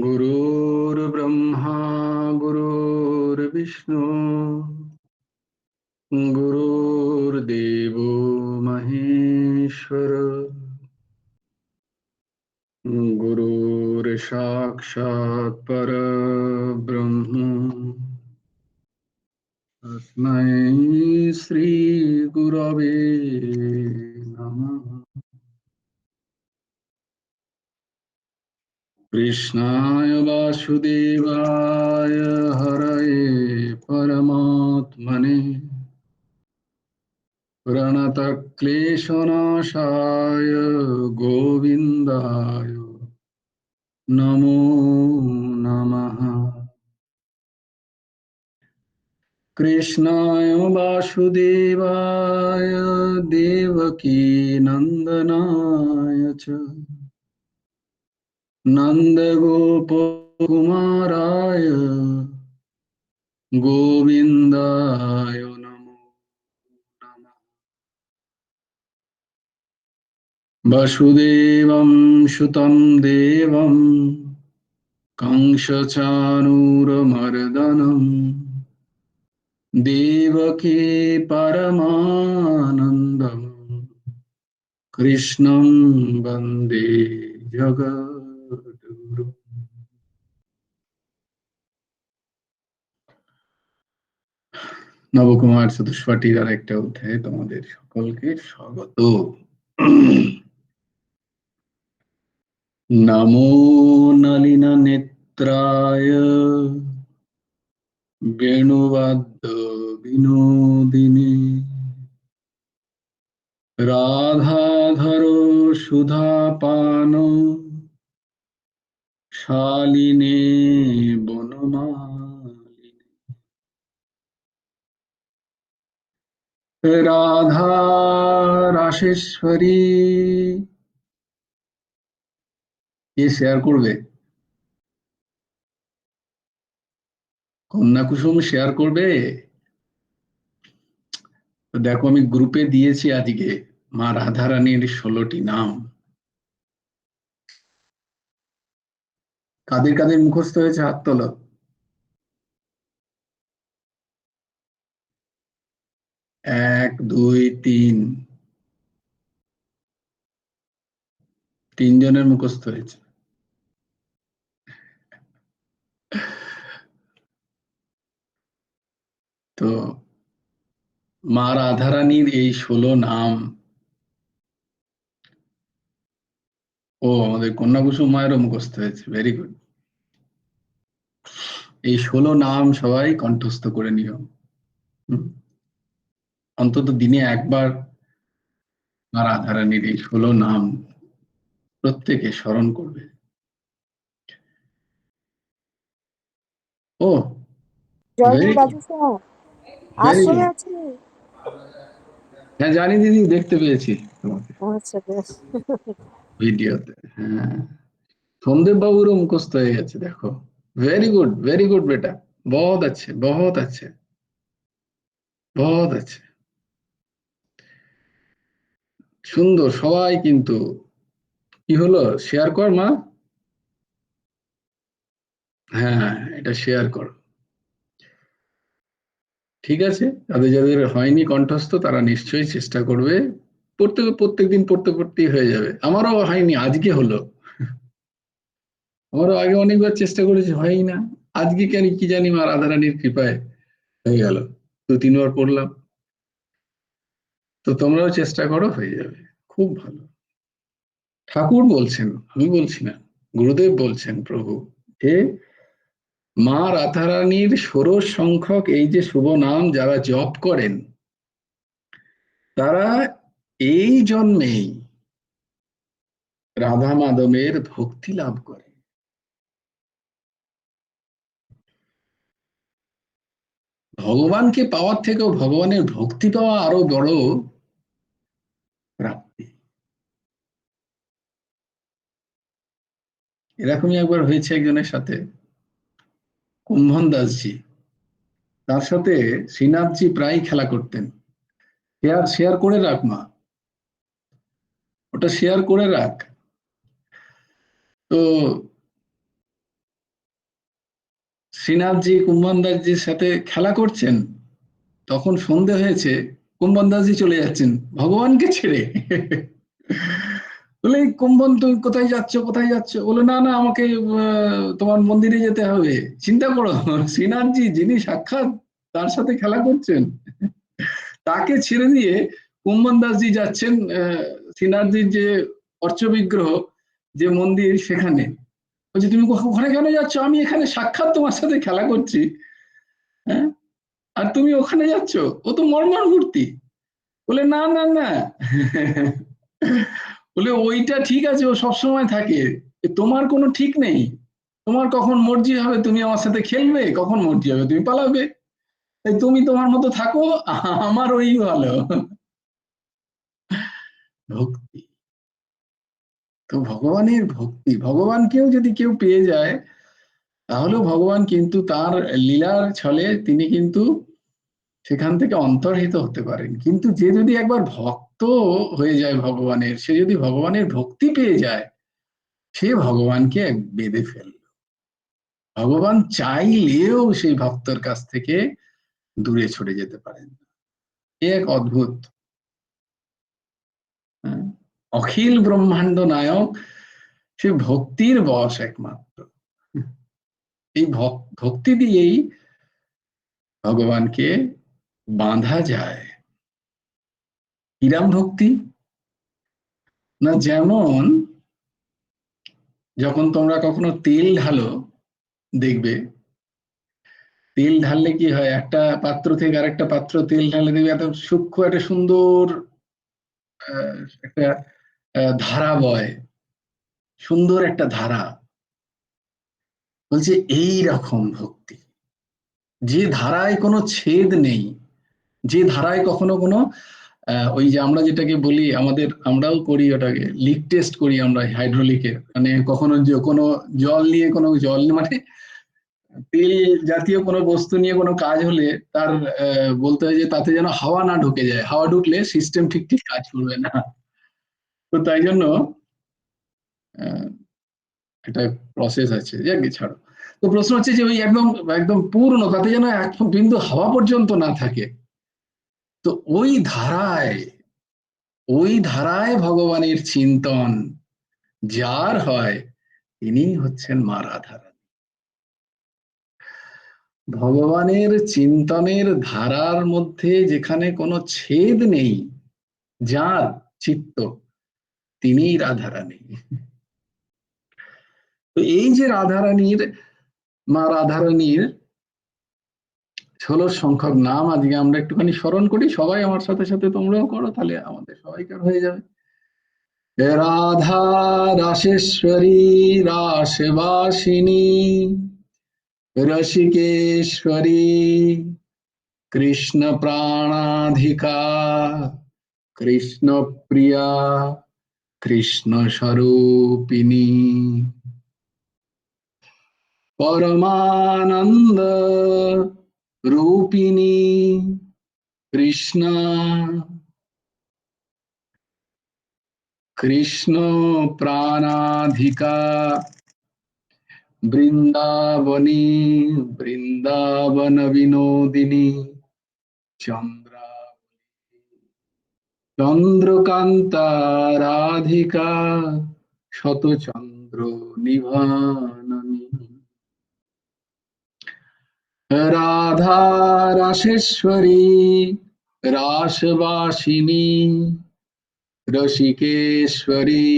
गुरुर्ब्रह्मा गुरुर्विष्णु गुरुर्देवो महेश्वर गुरुर्साक्षात् परब्रह्म तस्मै श्री गुरवे नमः। कृष्णाय वासुदेवाय हरये परमात्मने प्रणतक्लेशनाशाय गोविन्दाय नमो नमः। कृष्णाय वासुदेवाय देवकी नन्दनाय च नन्दगोपकुमाराय गोविन्दाय नमो नमः। वसुदेवं सुतं देवं कंसचाणूरमर्दनम् देवकी परमानन्दम् कृष्णं वन्दे जगद्गुरु। নবকুমার চতুষ্পাঠীর আর একটা অধ্যায়ে তোমাদের সকলকে স্বাগত। নমো নলিন নেত্রায় বেণুবাদ্য বিনোদিনী রাধাধরো সুধাপান শালিনে বনমালিনী। রাধা রাসেশ্বরী কে শেয়ার করবে? কন্যা কুসুম শেয়ার করবে? তো দেখো, আমি গ্রুপে দিয়েছি আজকে মা রাধারানীর 16টি নাম। কাদের কাদের মুখস্থ হয়েছে হাত তোলো। 1 2 3, 3 জনের মুখস্থ হয়েছে। তো মা রাধারানীর এই 16 নাম, ও আমাদের কন্যা কুসুম মায়েরও মুখস্থ হয়েছে, ভেরি গুড। এই 16 নাম সবাই কণ্ঠস্থ করে নিও। অন্তত দিনে একবার মা রাধারানীর এই 16 নাম প্রত্যেকে স্মরণ করবে। ও জয়গুরু ভেরি গুড, দাদু স্যার, ভেরি আশ্রমে গুড। আছি। হ্যাঁ জানি দিদি, দেখতে পেয়েছি তোমাকে আচ্ছা বেশ। ভিডিওতে। হ্যাঁ, সোমদেব বাবুরও মুখস্থ হয়ে গেছে, দেখো। ভেরি গুড বেটা, বহুত আছে, বহুত আছে, বহুত আছে, সুন্দর। সবাই কিন্তু কি হলো, শেয়ার কর মা। হ্যাঁ, এটা শেয়ার করো। ঠিক আছে, তাদের যাদের হয়নি কণ্ঠস্থ তারা নিশ্চয়ই চেষ্টা করবে। প্রত্যেকদিন পড়তে পড়তেই হয়ে যাবে। আমারও হয়নি, আজকে হলো। আমারও আগে অনেকবার চেষ্টা করেছি, হয়ই না। আজকে কেন কি জানি মা রাধারানীর কৃপায় হয়ে গেল। 2-3 বার পড়লাম। তো তোমরাও চেষ্টা করো, হয়ে যাবে। খুব ভালো। ঠাকুর বলছেন, আমি বলছি না, গুরুদেব বলছেন, প্রভু, যে মা রাধারানীর ষোড়শ সংখ্যক এই যে শুভ নাম যারা জপ করেন, তারা এই জন্মেই রাধা মাধবের ভক্তি লাভ করে। ভগবানকে পাওয়ার থেকেও ভগবানের ভক্তি পাওয়া আরো বড় প্রাপ্তি। এরকমই একবার হয়েছে একজনের সাথে, কুম্ভন দাসজি। তার সাথে শ্রীনাথজি প্রায় খেলা করতেন। শেয়ার শেয়ার করে রাখ মা, ওটা শেয়ার করে রাখ। তো শ্রীনাথজি কুম্ভন দাসজির সাথে খেলা করছেন, তখন সন্ধে হয়েছে, কুম্ভন দাসজি চলে যাচ্ছেন ভগবানকে ছেড়ে। বলে, কুম্ভন তুমি কোথায় যাচ্ছ, কোথায় যাচ্ছ? বলে, না না, আমাকে তোমার মন্দিরে যেতে হবে। চিন্তা করো, শ্রীনাথজি যিনি সাক্ষাৎ তার সাথে খেলা করছেন, তাকে ছেড়ে দিয়ে কুম্ভন দাসজি যাচ্ছেন শ্রীনাথজির যে অর্চ বিগ্রহ, যে মন্দির, সেখানে। বলছি, তুমি ওখানে কেন যাচ্ছ? আমি এখানে সাক্ষাৎ তোমার সাথে খেলা করছি, হ্যাঁ, আর তুমি ওখানে যাচ্ছ? ও তো মর্মর মূর্তি। বলে, না না না, বলে ওইটা ঠিক আছে, ও সবসময় থাকে, তোমার কোনো ঠিক নেই। তোমার কখন মর্জি হবে তুমি আমার সাথে খেলবে, কখন মর্জি হবে তুমি পালাবে। তাই তুমি তোমার মতো থাকো, আমার ওই ভালো। ভক্তি, তো ভগবানের ভক্তি, ভগবানকেও যদি কেউ পেয়ে যায়, তাহলেও ভগবান কিন্তু তার লীলার ছলে তিনি কিন্তু সেখান থেকে অন্তর্হিত হতে পারেন। কিন্তু যে যদি একবার ভক্ত হয়ে যায় ভগবানের, সে যদি ভগবানের ভক্তি পেয়ে যায়, সে ভগবানকে বেঁধে ফেলল। ভগবান চাইলেও সেই ভক্তর কাছ থেকে দূরে সরে যেতে পারেন। এক অদ্ভুত, হ্যাঁ? অখিল ব্রহ্মাণ্ড নায়ক, সে ভক্তির বশ একমাত্র। এই ভক্তি দিয়েই ভগবানকে বাঁধা যায়। কিরাম ভক্তি না, যেমন যখন তোমরা কখনো তেল ঢালো, দেখবে তেল ঢাললে কি হয়, একটা পাত্র থেকে আরেকটা পাত্র তেল ঢালে দেখবে এত সূক্ষ্ম একটা সুন্দর একটা ধারা বয়, সুন্দর একটা ধারা। বলছে এই রকম ভক্তি, যে ধারায় কোনো ছেদ নেই, যে ধারায় কখনো কোনো ওই যে আমরা যেটাকে বলি, আমরাও করি ওটাকে, লিক টেস্ট করি আমরা হাইড্রোলিকের, মানে কখনো কোনো জল নিয়ে, কোনো জল মানে তেল জাতীয় কোনো বস্তু নিয়ে কোনো কাজ হলে তার বলতে হয় যে তাতে যেন হাওয়া না ঢুকে যায়, হাওয়া ঢুকলে সিস্টেম ঠিক ঠিক কাজ করবে না। তো তাই জন্য আহ, একটা প্রসেস আছে, যাক গে, ছাড়ো। তো প্রশ্ন হচ্ছে যে ওই একদম একদম পূর্ণ, তাতে যেন এক বিন্দু হাওয়া পর্যন্ত না থাকে। তো ওই ধারায় ভগবানের চিন্তন যার হয়, তিনি হচ্ছেন মা রাধারানী। ভগবানের চিন্তনের ধারার মধ্যে যেখানে কোনো ছেদ নেই, যার চিত্ত, তিনিই রাধারানী। তো এই যে রাধারানীর, মা রাধারানীর 16 সংখ্যক নাম আজকে আমরা একটুখানি স্মরণ করি, সবাই আমার সাথে সাথে তোমরাও করো, তাহলে আমাদের সবাইকার হয়ে যাবে। রাধা রাসেশ্বরী, রাসবাসিনী, রসিকেশ্বরী, কৃষ্ণ প্রাণাধিকা, কৃষ্ণ প্রিয়া, কৃষ্ণ স্বরূপিণী, পরমানন্দ রূপিণী, কৃষ্ণ, কৃষ্ণ প্রাণাধিকা, বৃন্দাবনী, বৃন্দাবন বিনোদিনী, চন্দ্রা, চন্দ্রকান্তা রাধিকা, শতচন্দ্র নিভাননী, রাধা রাসেশ্বরী, রাসবাসিনী, রসিকেশ্বরী,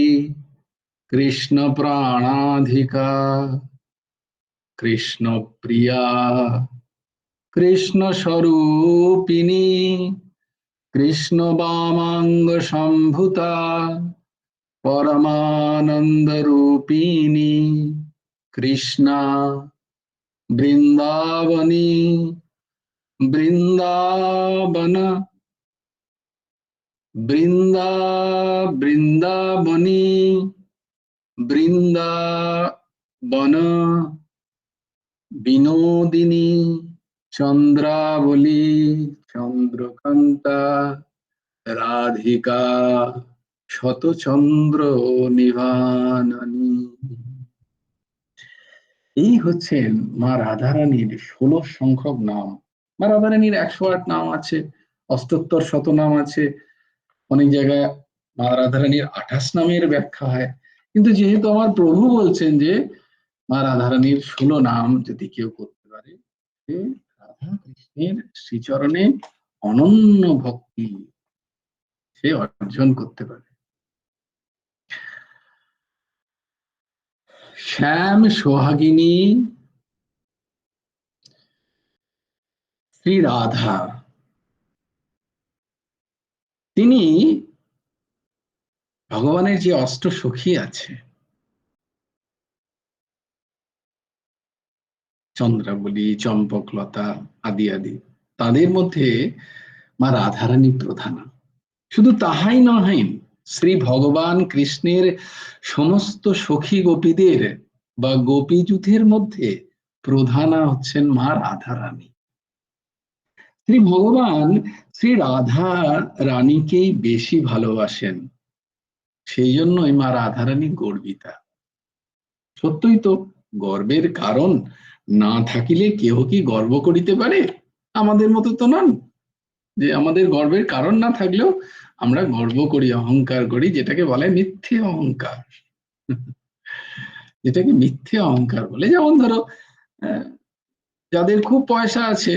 কৃষ্ণ প্রাণাধিকা, কৃষ্ণ প্রিয়া, কৃষ্ণ স্বরূপিণী, কৃষ্ণ বামাঙ্গ সম্ভুতা, পরমানন্দ রূপিণী, কৃষ্ণা, বৃন্দাবনী, বৃন্দাবন, বৃন্দাবনী, বৃন্দাবন বিনোদিনী, চন্দ্রাবলী, চন্দ্রকান্তা রাধিকা, শতচন্দ্র নিভানানি। এই হচ্ছেন মা রাধারানীর 16 সংখ্যক নাম। মা রাধারানীর 108 নাম আছে, অষ্টোত্তর শত নাম আছে, অনেক জায়গায় মা রাধারানীর 28 নামের ব্যাখ্যা হয়। কিন্তু যেহেতু আমার প্রভু বলছেন যে মা রাধারানীর 16 নাম যদি কেউ করতে পারে, সে রাধা কৃষ্ণের শ্রীচরণে অনন্য ভক্তি সে অর্জন করতে পারে। শ্যাম সোহাগিনী শ্রী রাধা, তিনি ভগবানের যে অষ্ট সখী আছে, চন্দ্রাবলী, চম্পকলতা আদি আদি, তাদের মধ্যে মা রাধারানী প্রধানা। শুধু তাহাই নহেন, শ্রী ভগবান কৃষ্ণের সমস্ত সখী গোপীদের বা গোপীযুথের মধ্যে প্রধানা হচ্ছেন মা রাধারানী। শ্রী ভগবান শ্রী রাধা রানীকেই বেশি ভালোবাসেন, সেই জন্যই মা রাধারানী গর্বিতা। সত্যই তো, গর্বের কারণ না থাকিলে কেহ কি গর্ব করিতে পারে? আমাদের মতো তো নন যে আমাদের গর্বের কারণ না থাকলেও আমরা গর্ব করি, অহংকার করি, যেটাকে বলে মিথ্যে অহংকার। যেটাকে মিথ্যে অহংকার বলে। যেমন ধরো, যাদের খুব পয়সা আছে,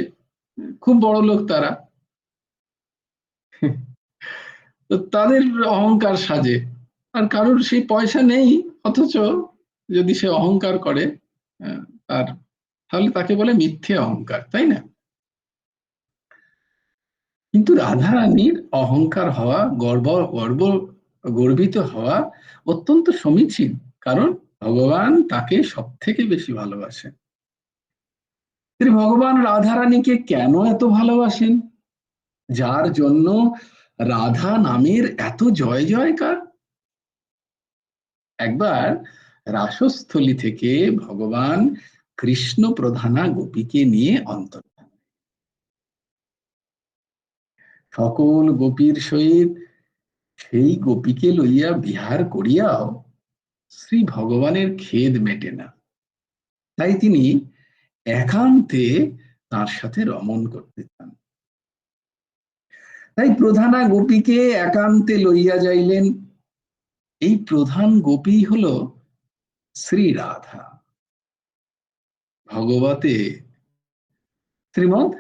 খুব বড় লোক তারা, তো তাদের অহংকার সাজে। আর কারোর সেই পয়সা নেই, অথচ যদি সে অহংকার করে, তার, তাহলে তাকে বলে মিথ্যে অহংকার, তাই না? কিন্তু রাধারানীর অহংকার হওয়া, গর্বিত হওয়া অত্যন্ত সমীচীন। কারণ ভগবান তাকে সব থেকে বেশি ভালোবাসেন। তিনি ভগবান রাধারানীকে কেন এত ভালোবাসেন, যার জন্য রাধা নামের এত জয় জয়কার? একবার রাসস্থলী থেকে ভগবান কৃষ্ণ প্রধানা গোপীকে নিয়ে অন্তর্ধান, সকল গোপীর সহিত সেই গোপীকে লইয়া বিহার করিয়াও শ্রী ভগবানের খেদ মেটে না। তাই তিনি একান্তে তার সাথে রমণ করতে চান। তাই প্রধানা গোপীকে একান্তে লইয়া যাইলেন। এই প্রধান গোপী হল শ্রী রাধা। ভগবতে শ্রীমদ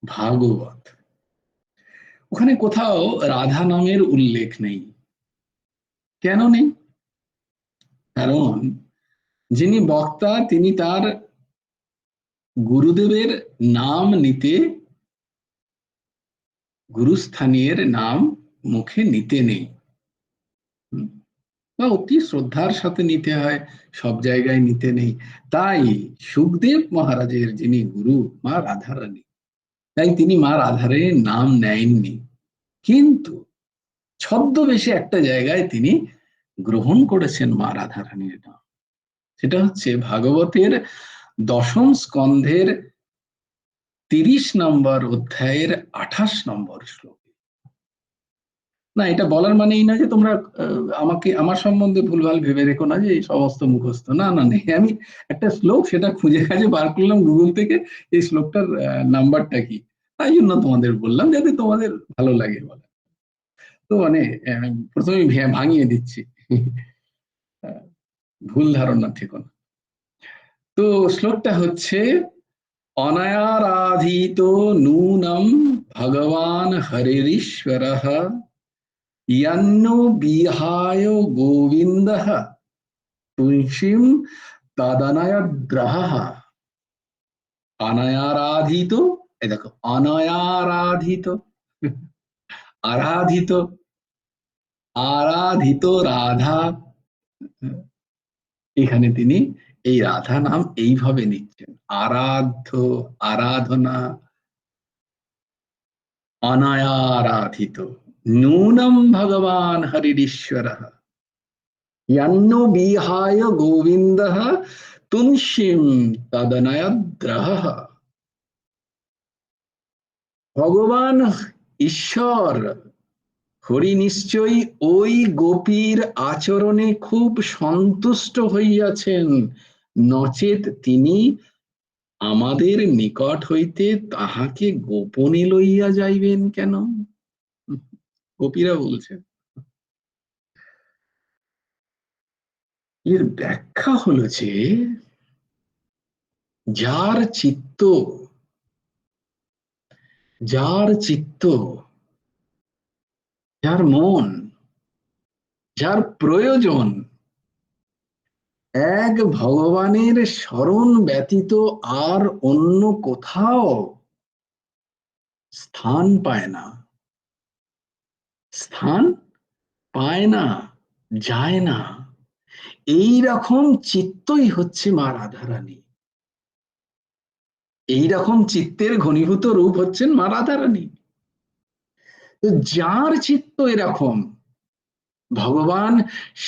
ভাগবত, ওখানে কোথাও রাধা নামের উল্লেখ নেই। কেন নেই? কারণ যিনি বক্তা তিনি তার গুরুদেবের নাম নিতে, গুরুস্থানীয়ের নাম মুখে নিতে নেই, বা অতি শ্রদ্ধার সাথে নিতে হয়, সব জায়গায় নিতে নেই। তাই সুখদেব মহারাজের যিনি গুরু মা রাধারানী, তাই তিনি মা রাধারানীর নাম নেননি। কিন্তু ছদ্মবেশে একটা জায়গায় তিনি গ্রহণ করেছেন মা রাধারানীর নাম। সেটা হচ্ছে ভাগবতের 10ম স্কন্ধের 30 নম্বর অধ্যায়ের 28 নম্বর শ্লোক। না, এটা বলার মানে এই না যে তোমরা আমাকে, আমার সম্বন্ধে ভুলভাল ভেবে রেখো না যে এই সমস্ত মুখস্থ। না না নেই, আমি একটা শ্লোক সেটা খুঁজে খুঁজে বার করলাম গুগল থেকে, এই শ্লোকটার নাম্বারটা কি, তাই জন্য তোমাদের বললাম, যাতে তোমাদের ভালো লাগে বলে। তো মানে প্রথমে ভাঙিয়ে দিচ্ছি, ভুল ধারণা থেকো না। তো শ্লোকটা হচ্ছে, অনায়ারাধিত নূনম ভগবান হরিশ্বরঃ ইয়ান্নো বিহায় গোবিন্দঃ তুলসীম তদনয়দ্রহঃ। অনায়ারাধিত, এ দেখো, অনায়ারাধিত, আরাধিত, আরাধিত রাধা, এখানে তিনি এই রাধা নাম এইভাবে নিচ্ছেন, আরাধ্য, আরাধনা, অনায়ারাধিত নূনম ভগবান হরিশ্বরঃ ইয়ান্নো বিহায় গোবিন্দঃ তুলসীম তদনয়দ্রহঃ। ভগবান ঈশ্বর হরি নিশ্চয়ই ওই গোপীর আচরণে খুব সন্তুষ্ট হইয়াছেন, নচেত তিনি আমাদের নিকট হইতে তাহাকে গোপনে লইয়া যাইবেন কেন? গোপীরা বলছেন। এর ব্যাখ্যা হলো যে যার চিত্ত যার চিত্ত যার মন, যার প্রয়োজন এক ভগবানের শরণ ব্যতীত আর অন্য কোথাও স্থান পায় না, স্থান পায় না, যায় না, এই রকম চিত্তই হচ্ছে মা রাধারানী। এই রকম চিত্তের ঘনীভূত রূপ হচ্ছেন মা রাধারানী। তো যার চিত্ত এরকম, ভগবান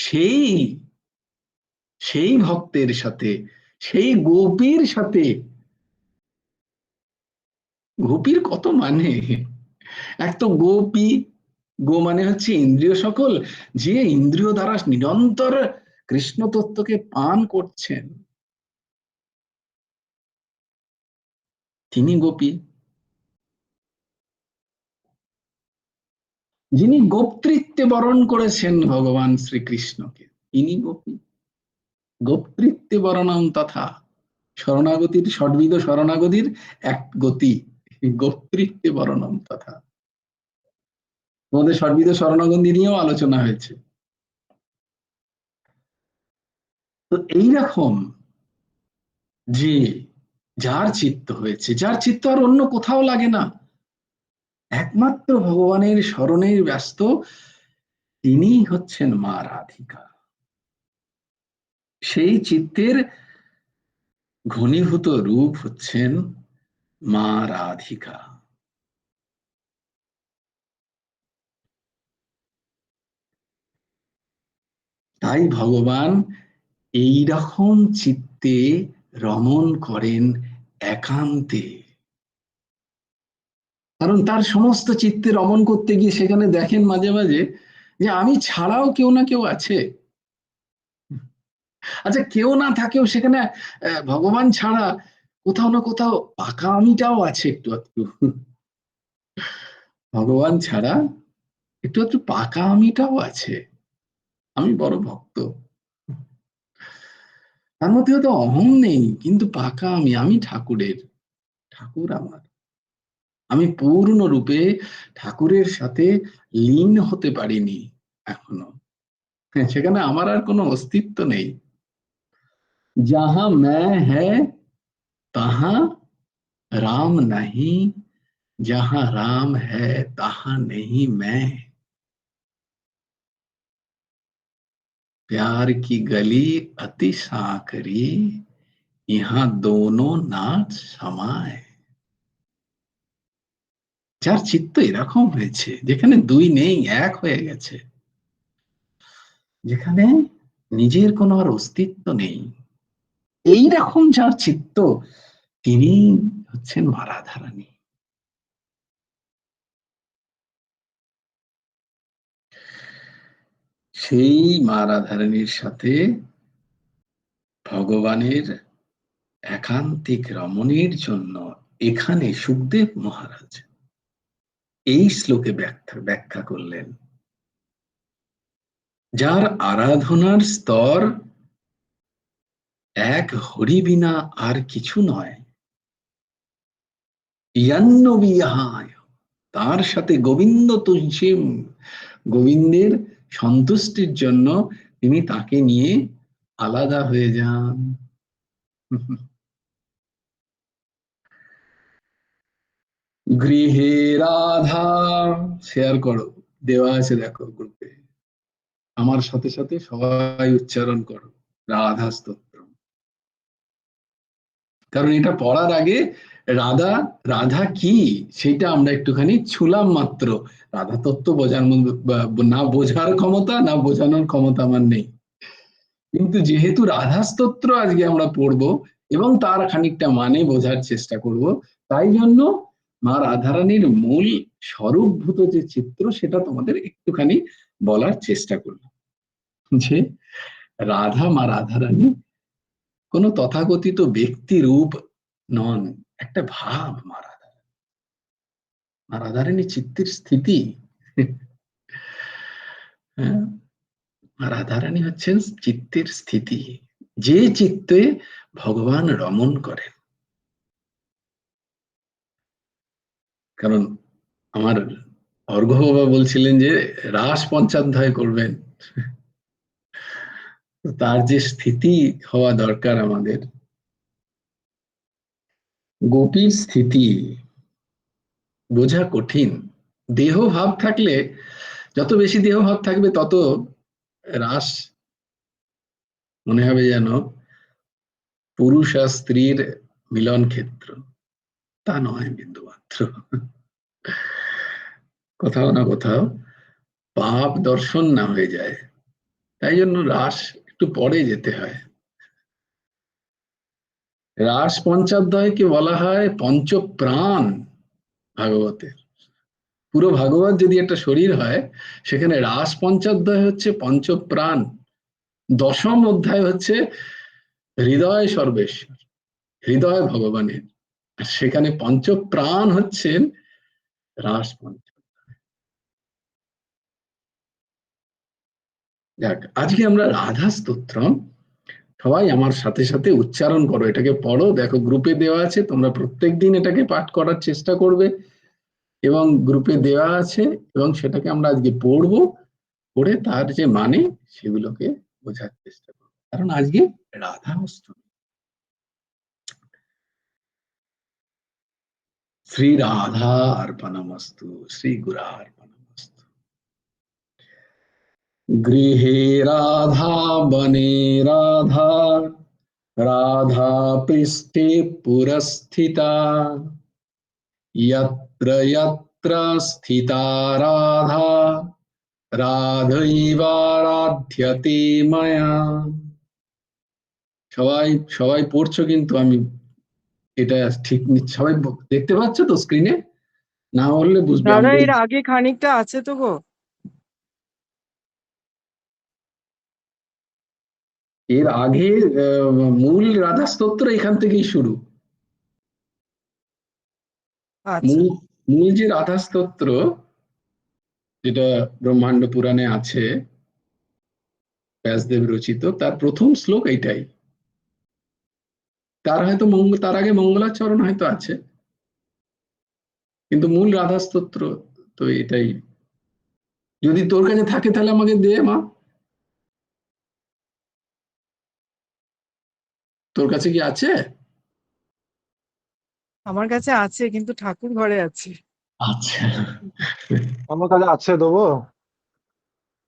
সেই সেই ভক্তের সাথে, সেই গোপীর সাথে, গোপীর কত মানে, এক তো গোপী, গো মানে হচ্ছে ইন্দ্রিয় সকল, যে ইন্দ্রিয় দ্বারা নিরন্তর কৃষ্ণ তত্ত্বকে পান করছেন, তিনি গোপী। যিনি গোপ্তৃত্বে বরণ করেছেন ভগবান শ্রীকৃষ্ণকে, তিনি গোপী। গোপ্তৃত্বে বরণম তথা, শরণাগতির ষডবিধ শরণাগতির এক গতি, গোপ্তৃত্বে বরণম তথা। তোমাদের ষডবিধ শরণাগতি নিয়েও আলোচনা হয়েছে। তো এইরকম যে যার চিত্ত হয়েছে, যার চিত্ত আর অন্য কোথাও লাগে না, একমাত্র ভগবানের স্মরণে ব্যস্ত, তিনি হচ্ছেন মা রাধিকা। সেই চিত্তের ঘনীভূত রূপ হচ্ছেন মা রাধিকা। তাই ভগবান এই রকম চিত্তে রমণ করেন একান্তে। কারণ তার সমস্ত চিত্তে রমণ করতে গিয়ে সেখানে দেখেন মাঝে মাঝে যে আমি ছাড়াও কেউ না কেউ আছে। আচ্ছা, কেউ না থাকেও সেখানে ভগবান ছাড়া কোথাও না কোথাও পাকা আমিটাও আছে একটু একটু। ভগবান ছাড়া একটু একটু পাকা আমিটাও আছে। আমি বড় ভক্ত, তার মধ্যে তো অহং নেই, কিন্তু পাকা আমি ঠাকুরের, ঠাকুর আমার। আমি পূর্ণরূপে ঠাকুরের সাথে লীন হতে পারিনি এখনো। সেখানে আমার আর কোনো অস্তিত্ব নেই। যাহা मैं है তাহা राम नहीं, जहां राम है तहां नहीं मैं, प्यार की गली अति सांकरी, यहाँ दोनों नाच समाए। যার চিত্ত এরকম হয়েছে, যেখানে দুই নেই, এক হয়ে গেছে, যেখানে নিজের কোনো আর অস্তিত্ব নেই, এই রকম যার চিত্ত, তিনি হচ্ছেন মা রাধারানী। সেই মা রাধারানীর সাথে ভগবানের একান্তিক রমণীর জন্য এখানে সুখদেব মহারাজ এই শ্লোকে ব্যাখ্যা করলেন, যার আরাধনার স্তর এক হরি বিনা আর কিছু নয়, ইয়ান্নবিহায়, তার সাথে গোবিন্দ তুলসীম, গোবিন্দের সন্তুষ্টির জন্য তিনি তাকে নিয়ে আলাদা হয়ে যান। গৃহে রাধা, শেয়ার করো, দেওয়া আছে দেখো গ্রুপে, আমার সাথে সাথে সবাই উচ্চারণ করো রাধা স্তোত্র। কারণ এটা পড়ার আগে রাধা, রাধা কি সেটা আমরা একটুখানি ছুলাম মাত্র। রাধা তত্ত্ব বোঝার মধ্যে না বোঝার ক্ষমতা, না বোঝানোর ক্ষমতা আমার নেই, কিন্তু যেহেতু রাধা স্তোত্র আজকে আমরা পড়বো এবং তার খানিকটা মানে বোঝার চেষ্টা করব, তাই জন্য মা রাধারানীর মূল স্বরূপভূত যে চিত্র সেটা তোমাদের একটুখানি বলার চেষ্টা করলাম। যে রাধা মা রাধারানী কোন তথাকথিত ব্যক্তি রূপ নন, একটা ভাব মা রাধারানী। মা রাধারানী চিত্তের স্থিতি। হ্যাঁ, মা রাধারানী হচ্ছেন চিত্তের স্থিতি, যে চিত্তে ভগবান রমণ করেন। কারণ আমার অর্ঘ্য বাবা বলছিলেন যে রাস পঞ্চাধ্যায় করবেন, তার যে স্থিতি হওয়া দরকার আমাদের, গোপীর স্থিতি বোঝা কঠিন। দেহ ভাব থাকলে, যত বেশি দেহ ভাব থাকবে তত রাস মনে হবে যেন পুরুষ আর স্ত্রীর মিলন ক্ষেত্র। তা নয় বিন্দু মাত্র। কোথাও না কোথাও পাপ দর্শন না হয়ে যায়, তাই জন্য রাস একটু পরে যেতে হয়। রাস পঞ্চাধ্যায়কে বলা হয় পঞ্চপ্রাণ ভাগবতের। পুরো ভাগবত যদি একটা শরীর হয়, সেখানে রাস পঞ্চাধ্যায় হচ্ছে পঞ্চপ্রাণ, দশম অধ্যায় হচ্ছে হৃদয় সর্বেশ্বর, হৃদয় ভগবানের, আর সেখানে পঞ্চপ্রাণ হচ্ছেন রাস পঞ্চ। যাক, আজকে আমরা রাধা স্তোত্রম সবাই আমার সাথে সাথে উচ্চারণ করো, এটাকে পড়ো, দেখো গ্রুপে দেওয়া আছে, তোমরা প্রত্যেকদিন এটাকে পাঠ করার চেষ্টা করবে, এবং গ্রুপে দেওয়া আছে, এবং সেটাকে আমরা আজকে পড়বো, পড়ে তার যে মানে সেগুলোকে বোঝার চেষ্টা করবো, কারণ আজকে রাধা অষ্টমী। শ্রী রাধা अर्पणमस्तु, श्री गुरार्पणमस्तु। गृहे राधा बने राधा, राधा पृष्ठे पुरस्थिता, यत्र यत्र स्थिता राधा, রাধৈবারাধ্যতে মায়া। সবাই সবাই পড়ছো কিন্তু, আমি এটা ঠিক সবাই দেখতে পাচ্ছ তো স্ক্রিনে? না বললে বুঝবে দাদা আমরা। এর আগে খানিকটা আছে তো গো। এর আগে মূল রাধা স্তোত্র এখান থেকেই শুরু। আচ্ছা মূল মূল যে রাধা স্তোত্র, যেটা ব্রহ্মাণ্ড পুরাণে আছে, ব্যাসদেব রচিত, তার প্রথম শ্লোক এইটাই। তার হয়তো তার আগে মঙ্গলাচরণ হয়তো আছে, কিন্তু মূল রাধা স্তোত্র তো এটাই। যদি তোর কাছে থাকে তাহলে আমাকে দে মা, তোর কাছে কি আছে? আমার কাছে আছে কিন্তু ঠাকুর ঘরে আছে। আচ্ছা, আমার কাছে আছে, দেবো।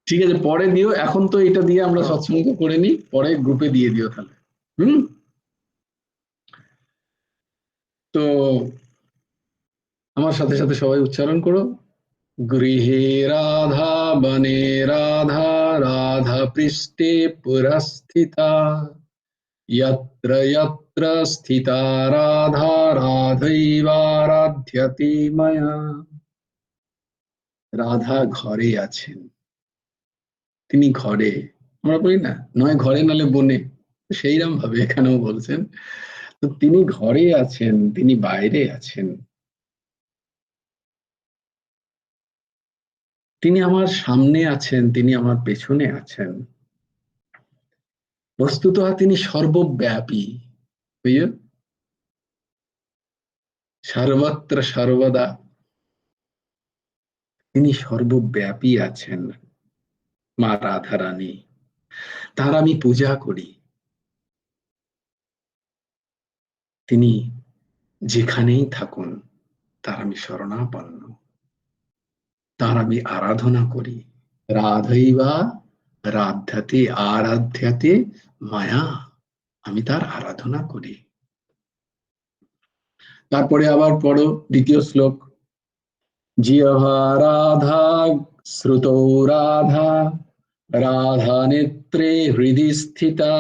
ঠিক আছে, পরে দিও, এখন তো এটা দিয়ে আমরা হ্যাঁ। সৎসঙ্গ করে নিই, পরে গ্রুপে দিয়ে দিও তাহলে। হুম। তো আমার সাথে সাথে সবাই উচ্চারণ করো। গৃহে রাধা বনে রাধা, রাধা পৃষ্ঠে পুরস্থিতা, यत्र यत्र स्थिता राधा, রাধৈবারাধ্যতে মায়া। রাধা ঘরে আছেন, তিনি ঘরে, আমরা বলি না, নয় ঘরে নালে বনে, সেইরকম ভাবে এখানেও বলছেন। তো তিনি ঘরে আছেন, তিনি বাইরে আছেন, তিনি আমার সামনে আছেন, তিনি আমার পেছনে আছেন। বস্তুত তিনি সর্বব্যাপী, বুঝলেন, সর্বত্র সর্বদা তিনি সর্বব্যাপী আছেন। মা রাধারানী, তার আমি পূজা করি, তিনি যেখানেই থাকুন তার আমি শরণাপন্ন, তার আমি আরাধনা করি। রাধৈবা রাধ্যাতে আরাধ্যাতে মায়া, আমি তার আরাধনা করি। তারপরে আবার পড়ো দ্বিতীয় শ্লোক। জিহ্বা রাধা, শ্রুতৌ রাধা, রাধা নেত্রে হৃদি স্থিতা,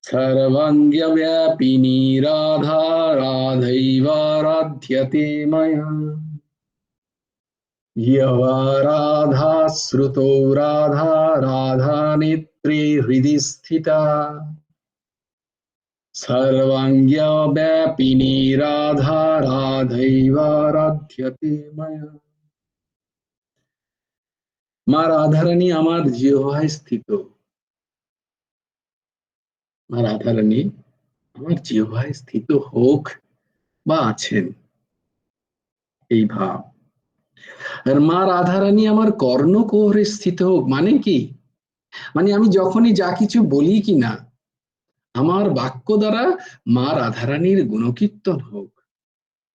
सर्वज्ञव्यापिनी राधा राधैवाराध्यते मया यवा राधा श्रुतो राधा राधा नेत्रे हृदि स्थिता सर्वाङ्गव्यापिनी राधा राधैवाराध्यते मया। মা রাধারানী আমার জিহ্বায় স্থিত, মা রাধারানী আমার জিহ্বায় স্থিত হোক বা আছেন, এই ভাব। আর মা রাধারানী আমার কর্ণকুহরে স্থিত হোক মানে কি, মানে আমি যখনই যা কিছু বলি কিনা আমার বাক্য দ্বারা মা রাধারানীর গুণকীর্তন হোক,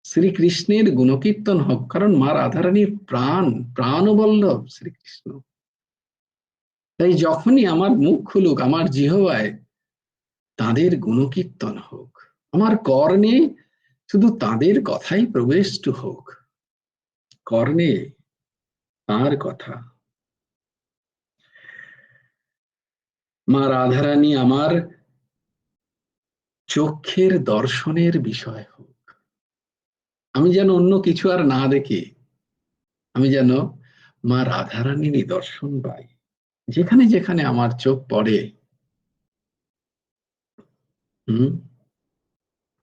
শ্রীকৃষ্ণের গুণকীর্তন হোক, কারণ মা রাধারানীর প্রাণ প্রাণবল্লভ শ্রীকৃষ্ণ। তাই যখনই আমার মুখ খুলুক আমার জিহ্বায় তাদের গুণকীর্তন হোক, আমার কর্ণে শুধু তাদের কথাই প্রবিষ্ট হোক, কর্ণে তার কথা। মা রাধারানী আমার চক্ষের দর্শনের বিষয় হোক, আমি যেন অন্য কিছু আর না দেখি, আমি যেন মা রাধারানীরই দর্শন পাই যেখানে যেখানে আমার চোখ পড়ে।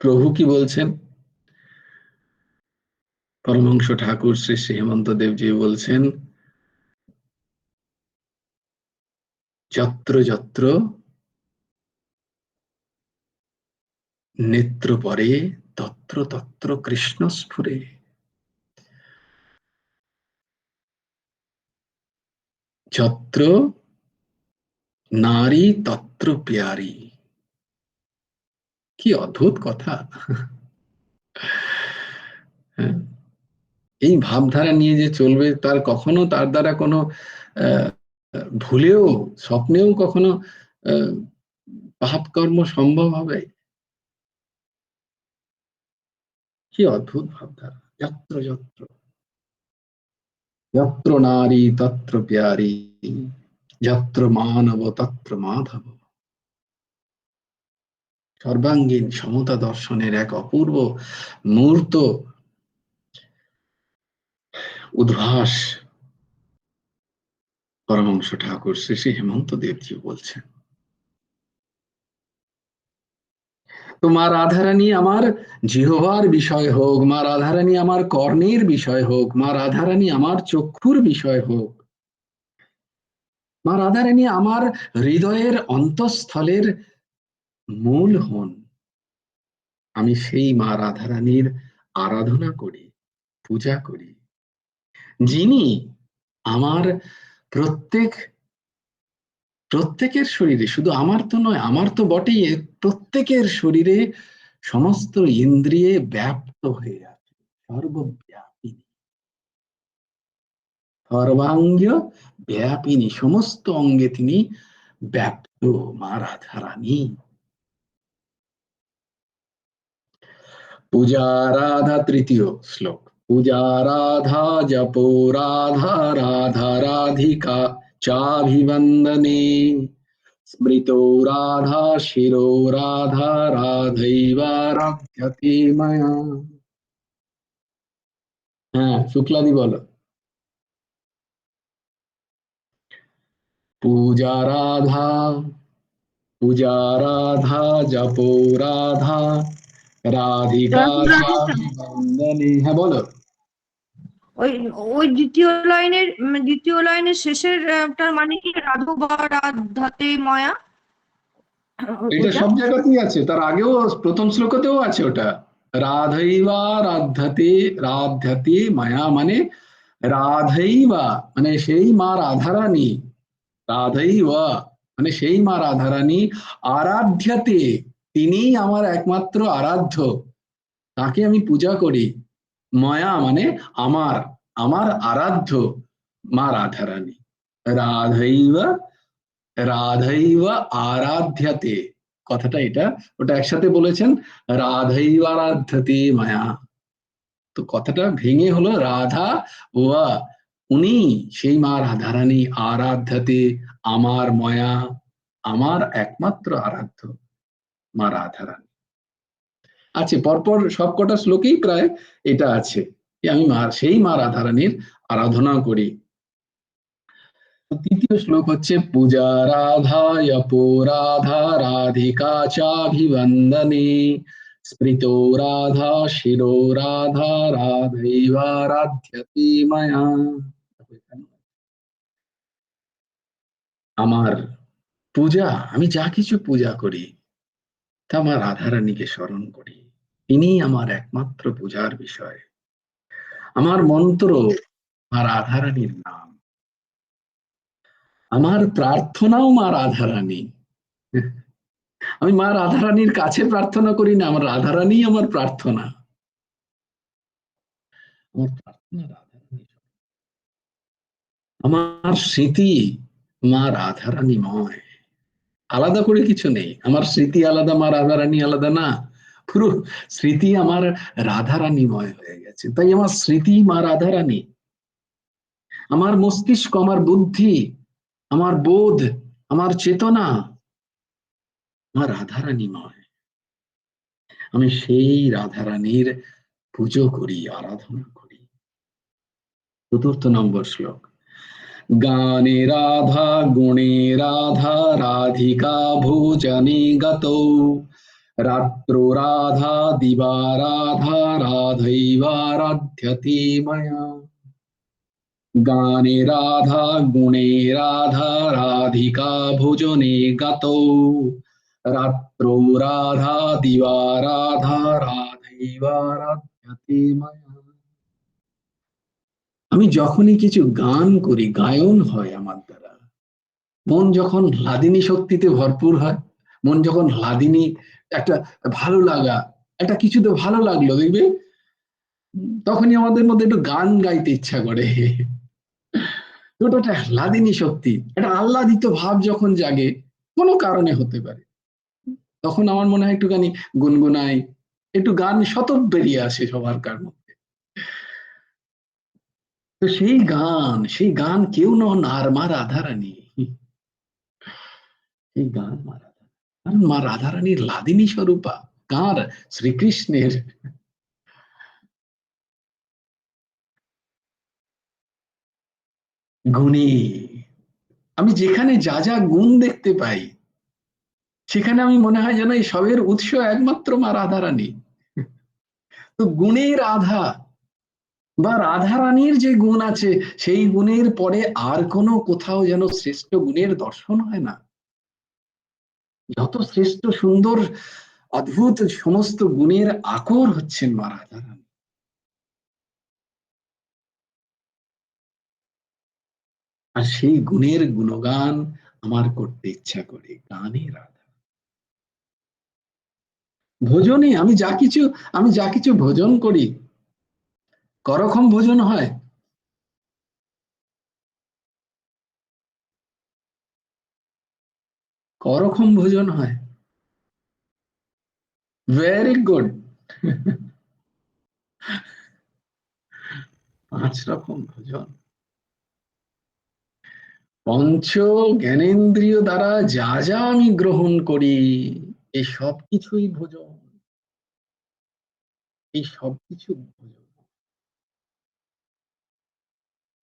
প্রভু কি বলছেন, পরমহংস ঠাকুর শ্রী শ্রী হেমন্ত দেবজি বলছেন, যত্র যত্র নেত্র পরে তত্র তত্র কৃষ্ণ স্ফুরে, যত্র নারী তত্র প্যারী। কি অদ্ভুত কথা। এই ভাবধারা নিয়ে যে চলবে তার কখনো তার দ্বারা কোনো ভুলেও স্বপ্নেও কখনো পাপ কর্ম সম্ভব হবে? কি অদ্ভুত ভাবধারা। যত্র যত্র যত্র নারী তত্র প্যারী, যত্র মানব তত্র মাধব। সর্বাঙ্গীন সমতা দর্শনের এক অপূর্ব মূর্ত উদ্ভাস পরমহংস ঠাকুর শ্রী শ্রী হেমন্ত দেবজি বলছেন। তো মা রাধারানী আমার জিহ্বার বিষয় হোক, মা রাধারানী আমার কর্ণের বিষয় হোক, মা রাধারানী আমার চক্ষুর বিষয় হোক, মা রাধারানী আমার হৃদয়ের অন্তঃস্থলের মূল হন, আমি সেই মা রাধারানীর আরাধনা করি, পূজা করি, যিনি আমার প্রত্যেকের শরীরে, শুধু আমার তো নয়, আমার তো বটেই, প্রত্যেকের শরীরে সমস্ত ইন্দ্রিয়ে ব্যাপ্ত হয়ে আছে, সর্বব্যাপী, সর্বাঙ্গ ব্যাপিনী, সমস্ত অঙ্গে তিনি ব্যাপ্ত মা রাধারানী। পূজা রাধা, তৃতীয় শ্লোক। পূজা রাধা জপো রাধা রাধা রাধিকা চাভিবন্দনে, স্মৃতো রাধা শিরো রাধা রাধৈবারাধ্যতে ময়া। হ্যাঁ, শুক্লাদি বলো। পূজা রাধা, পূজা রাধা জপো রাধা রাধিকা চাভিবন্দনে। হ্যাঁ বলো। ওই ওই দ্বিতীয় লাইনের শেষের টার মানে কি রাধো বা রাধাতে ময়া? এটা সব জায়গাতেই আছে, তার আগেও প্রথম শ্লোকতেও আছে ওটা। রাধৈবা রাধ্যতে, রাধ্যতে মায়া মানে রাধৈবা মানে সেই মা রাধারানী, রাধৈবা মানে সেই মা রাধারানী, আরাধ্যতে তিনিই আমার একমাত্র আরাধ্য, তাকে আমি পূজা করি, মায়া মানে আমার, আমার আরাধ্য মা রাধারানী। রাধৈবা, রাধৈবা আরাধ্যতে, কথাটা এটা, ওটা একসাথে বলেছেন, রাধৈবা আরাধ্যতে মায়া। তো কথাটা ভেঙে হলো রাধা ওয়া, উনি সেই মা রাধারানী, আরাধ্যতে আমার ময়া, আমার একমাত্র আরাধ্য। মা রাধারানী আছে, পরপর সবকটা শ্লোকেই প্রায় এটা আছে, আমি সেই মা রাধারানীর আরাধনা করি। তৃতীয় শ্লোক হচ্ছে পূজা রাধায় রাধা রাধিকা চাভিবন্দনে স্মৃতো রাধা শিরো রাধা রাধৈবা রাধ্যতে মায়া। আমার পূজা, আমি যা কিছু পূজা করি তা আমার রাধারানীকে স্মরণ করি, তিনি আমার একমাত্র পূজার বিষয়। আমার মন্ত্র মা রাধারানীর নাম, আমার প্রার্থনাও মা রাধারানী। আমি মা রাধারানীর কাছে প্রার্থনা করি না, আমার রাধারানী আমার প্রার্থনা। আমার প্রার্থনা রাধারানী, আমার স্মৃতি মা রাধারানীময়, আলাদা করে কিছু নেই। আমার স্মৃতি আলাদা, মা রাধারানী আলাদা না, পুরো স্মৃতি আমার রাধারানীময় হয়ে গেছে, তাই আমার স্মৃতি মা রাধারানী। আমার মস্তিষ্ক, আমার বুদ্ধি, আমার বোধ, আমার চেতনা মা রাধারানীময়। আমি সেই রাধারানীর পুজো করি, আরাধনা করি। চতুর্থ নম্বর শ্লোক, গানে রাধা গুণে রাধা রাধিকা ভোজনে গতৌ রাত্রো রাধা দিবা রাধা রাধৈবা রাধ্যতে ময়া। গানে রাধা গুণে রাধা রাধিকা ভোজনে গতৌ রাত্রো রাধা দিবা রাধা রাধৈবা রাধ্যতে ময়া। আমি যখনই কিছু গান করি, গায়ন হয় আমার দ্বারা, মন যখন হ্লাদিনী শক্তিতে ভরপুর হয়, মন যখন হ্লাদিনী, একটা ভালো লাগা, একটা কিছুতে ভালো লাগলো দেখবে, তখনই আমাদের মধ্যে একটু গান গাইতে ইচ্ছা করে। ওটা একটা হ্লাদিনী শক্তি, একটা আহ্লাদিত ভাব যখন জাগে, কোনো কারণে হতে পারে, তখন আমার মনে হয় একটুখানি গুনগুনাই, একটু গান শতক বেরিয়ে আসে সবার কার মধ্যে। তো সেই গান কেউ নন আর মা রাধারানী। এই গান মা রাধারানী, কারণ মা রাধারানীর লাদিনী স্বরূপা, কার? শ্রীকৃষ্ণের। গুণী, আমি যেখানে যা যা গুণ দেখতে পাই, সেখানে আমি মনে হয় যেন এই সবের উৎস একমাত্র মা রাধারানী। তো গুণের রাধা বা রাধারানীর যে গুণ আছে, সেই গুণের পরে আর কোনো কোথাও যেন শ্রেষ্ঠ গুণের দর্শন হয় না। যত শ্রেষ্ঠ সুন্দর অদ্ভুত সমস্ত গুণের আকর হচ্ছেন মা রাধারানী। আর সেই গুণের গুণগান আমার করতে ইচ্ছা করে, গানে রাধা। ভোজনে আমি যা কিছু ভোজন করি, করক্ষম ভোজন হয়, করক্ষম ভোজন হয়, ভেরি গুড। 5 রকম ভোজন, পঞ্চ জ্ঞানেন্দ্রিয় দ্বারা যা যা আমি গ্রহণ করি, এই সব কিছুই ভোজন, এই সব কিছু ভোজন।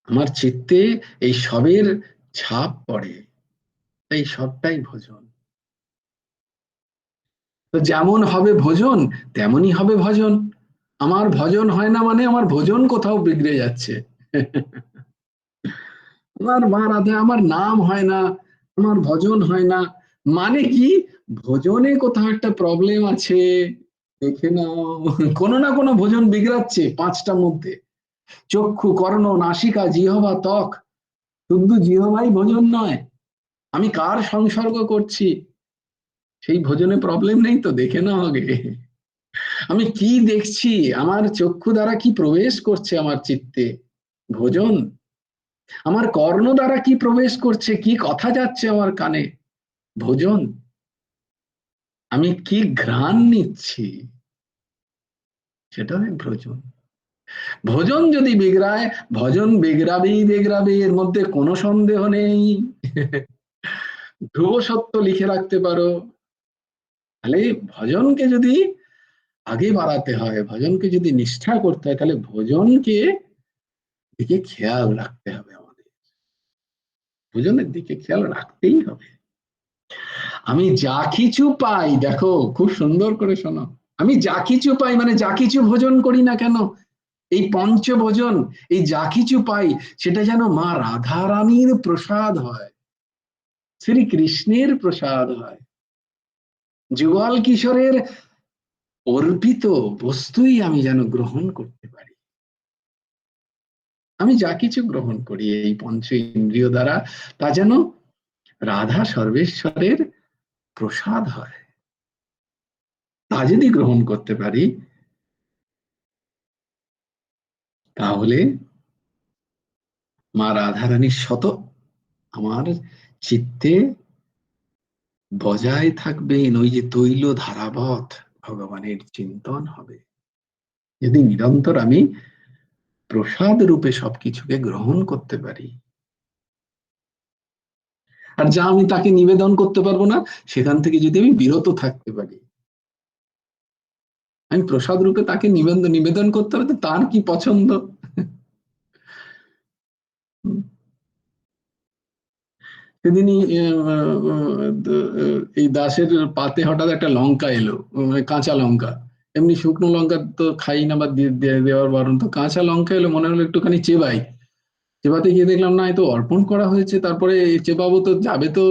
আমার চিত্তে এই সবের ছাপ পড়ে, এই সবটাই ভোজন। তো যেমন হবে ভোজন, তেমনই হবে ভজন। আমার ভজন হয় না মানে আমার ভোজন কোথাও বিগড়ে যাচ্ছে। আমার মা রাধা, আমার নাম হয় না, আমার ভজন হয় না, মানে কি? ভোজনে কোথাও একটা প্রবলেম আছে, দেখে নাও। কোনো না কোনো ভোজন বিগড়াচ্ছে 5টার মধ্যে। চক্ষু, কর্ণ, নাসিকা, জিহ্বা, ত্বক, শুধু জিহ্বাই ভোজন নয়, আমি কার সংসর্গ করছি, সেই ভোজনে প্রবলেম নেই তো, দেখে নাও আগে। আমি কি দেখছি, আমার চক্ষু দ্বারা কি প্রবেশ করছে আমার চিত্তে, ভোজন। আমার কর্ণ দ্বারা কি প্রবেশ করছে, কি কথা যাচ্ছে আমার কানে, ভোজন। আমি কি ঘ্রাণ নিচ্ছি, সেটা ভোজন। ভোজন যদি বিগড়ায়, ভজন বিগড়াবেই বিগড়াবে, এর মধ্যে কোনো সন্দেহ নেই। ধ্রুব সত্য লিখে রাখতে পারো। তাহলে ভজনকে যদি আগে বাড়াতে হয়, ভজনকে যদি নিষ্ঠা করতে হয়, তাহলে ভজনকে দিকে খেয়াল রাখতে হবে, আমাদের ভজনের দিকে খেয়াল রাখতেই হবে। আমি যা কিছু পাই, দেখো খুব সুন্দর করে শোনো, আমি যা কিছু পাই মানে যা কিছু ভোজন করি না কেন, এই পঞ্চভোজন, এই যা কিছু পাই সেটা যেন মা রাধা রানীর প্রসাদ হয়, শ্রীকৃষ্ণের প্রসাদ হয়, যুগল কিশোরের অর্পিত বস্তুই আমি যেন গ্রহণ করতে পারি। আমি যা কিছু গ্রহণ করি এই পঞ্চ ইন্দ্রিয় দ্বারা, তা যেন রাধা সর্বেশ্বরের প্রসাদ হয়। তা যদি গ্রহণ করতে পারি, তাহলে মা রাধারানীর শত আমার চিত্তে বজায় থাকবেন, ওই যে তৈল ধারাবত ভগবানের চিন্তন হবে, যদি নিরন্তর আমি প্রসাদ রূপে সবকিছুকে গ্রহণ করতে পারি। আর যা আমি তাকে নিবেদন করতে পারবো না, সেখান থেকে যদি আমি বিরত থাকতে পারি, আমি প্রসাদ রূপে তাকে নিবেদন করতে হবে, তো তার কি পছন্দ। সেদিনই এই দাসের পাতে হঠাৎ একটা লঙ্কা এলো, কাঁচা লঙ্কা, এমনি শুকনো লঙ্কা তো খাই না বা দেওয়ার বারণ, তো কাঁচা লঙ্কা এলো, মনে হলো একটুখানি চেবাই, চেবাতে গিয়ে দেখলাম না, এ তো অর্পণ করা হয়েছে, তারপরে চেবাবো তো যাবে তো,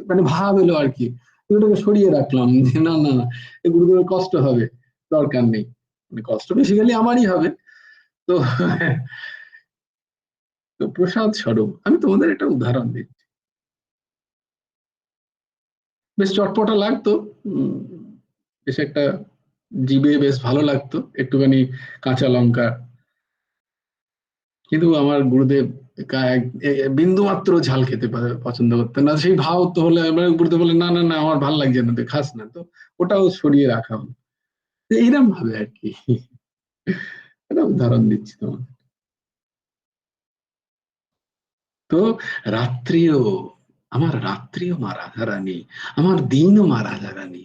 মানে ভাব এলো আর কি, ওটাকে সরিয়ে রাখলাম যে না না না, গুরুদেবের কষ্ট হবে, দরকার নেই, মানে কষ্ট বেসিক্যালি আমারই হবে। তো তো প্রসাদ স্বরূপ আমি তোমাদের একটা উদাহরণ দিচ্ছি, বেশ চটপটা লাগতো, বেশ একটা জিভে বেশ ভালো লাগতো একটুখানি কাঁচা লঙ্কা, কিন্তু আমার গুরুদেব বিন্দু মাত্র ঝাল খেতে পছন্দ করতেন না, সেই ভাব তো হলে গুরুদেব বলে না না না আমার ভাল লাগছে না, তুই খাস না, তো ওটাও সরিয়ে রাখা হলো, এইরকম ভাবে আর কি, এটা উদাহরণ দিচ্ছি তোমার। তো রাত্রিও, আমার রাত্রিও মা রাধারানী, আমার দিনও মা রাধারানী,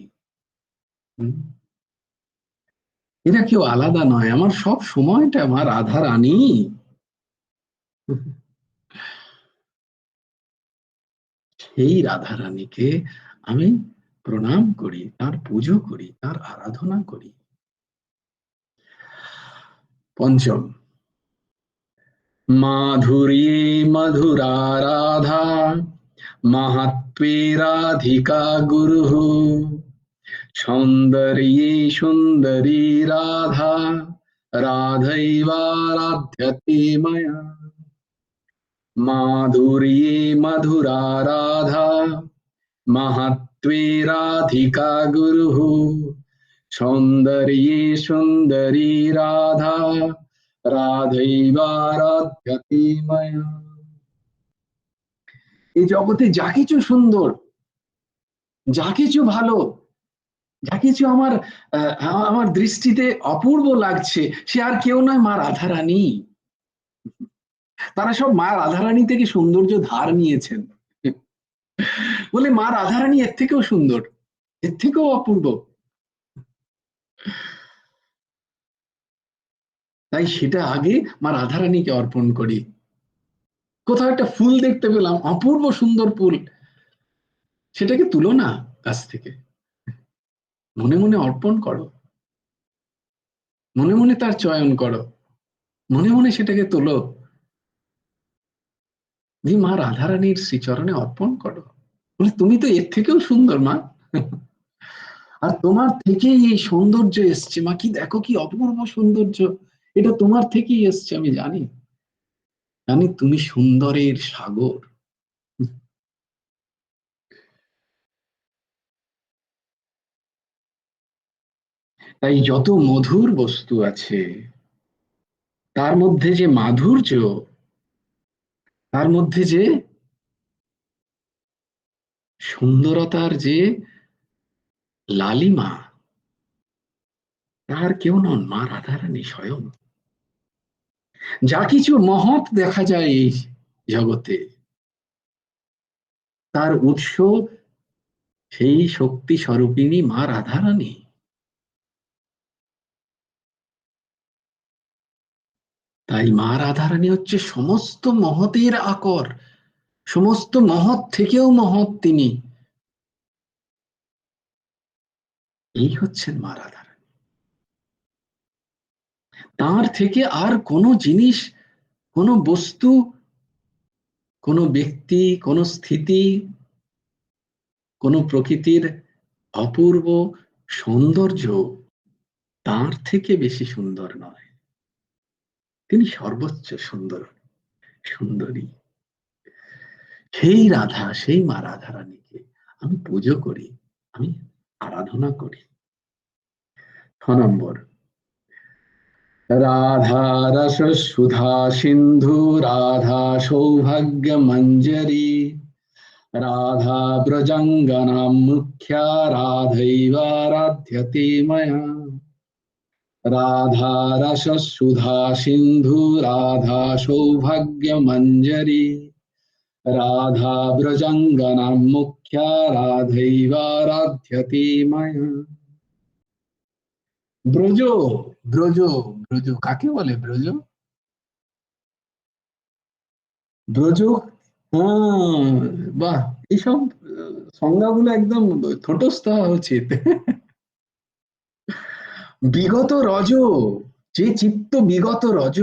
এরা কেউ আলাদা নয়, আমার সব সময়টা মা রাধারানী। সেই রাধারানীকে আমি প্রণাম করি, তার পুজো করি, তার আরাধনা করি। পঞ্চম, মাধুর্যে মধুরা রাধা, মাহাত্ম্যে রাধিকা গুরু, সৌন্দর্যে সুন্দরী রাধা, রাধৈবারাধ্যতে ময়া। মাধুর্যে মধুরা রাধা, মাহাত্ম্যে রাধিকা গুরু, সৌন্দর্যে সুন্দরী রাধা, রাধৈবারাধ্যতে ময়া। এই জগতে যা কিছু সুন্দর, যা কিছু ভালো, যা কিছু আমার আমার দৃষ্টিতে অপূর্ব লাগছে, সে আর কেউ নয়, মা রাধারানী। তারা সব মা রাধারানী থেকে সৌন্দর্য ধার নিয়েছেন, বলে মা রাধারানী এর থেকেও সুন্দর, এর থেকেও অপূর্ব। তাই সেটা আগে মা রাধারানীকে অর্পণ করি। কোথাও একটা ফুল দেখতে পেলাম, অপূর্ব সুন্দর ফুল, সেটাকে তুলো না গাছ থেকে, মনে মনে অর্পণ করো, মনে মনে তার চয়ন করো, মনে মনে সেটাকে তোলো, দিয়ে মা রাধারানীর শ্রীচরণে অর্পণ করো, বলে তুমি তো এর থেকেও সুন্দর মা, আর তোমার থেকেই এই সৌন্দর্য এসছে মা, কি দেখো কি অপূর্ব সৌন্দর্য, এটা তোমার থেকেই এসছে, আমি জানি, জানি তুমি সুন্দরের সাগর। তাই যত মধুর বস্তু আছে, তার মধ্যে যে মাধুর্য, তার মধ্যে যে সুন্দরতার যে লালিমা, তার কেউ নন, মা রাধারানী স্বয়ং। যা কিছু মহৎ দেখা যায় এই জগতে, তার উৎস সেই শক্তি স্বরূপিণী মা রাধারানী। তাই মা রাধারানী হচ্ছে সমস্ত মহতের আকর, সমস্ত মহৎ থেকেও মহৎ তিনি। এই হচ্ছেন মা রাধারানী। তার থেকে আর কোনো জিনিস, কোনো বস্তু, কোনো ব্যক্তি, কোনো স্থিতি, কোনো প্রকৃতির অপূর্ব সৌন্দর্য তার থেকে বেশি সুন্দর নয়। তিনি সর্বোচ্চ সুন্দর, সুন্দরী। সেই রাধা, সেই মা রাধারানীকে আমি পুজো করি, আমি আরাধনা করি। 6 নম্বর, রাধা রস সুধা সিন্ধু রাধা সৌভাগ্য মঞ্জরি রাধা ব্রজঙ্গনা মুখ্যা রাধৈবারাধ্যতে ময়া। রাধা রস সুধা সিন্ধু রাধা সৌভাগ্য মঞ্জরি রাধা ব্রজঙ্গনা মুখ্যা রাধৈবারাধ্যতে ময়া। ব্রজ, ব্রজ, ব্রজ কাকে বলে? ব্রজ, ব্রজ, হ্যাঁ, বাহ, এইসব সংজ্ঞাগুলো একদম ঠোঁটস্থ হওয়া উচিত। বিগত রজ, যে চিত্ত বিগত রজ,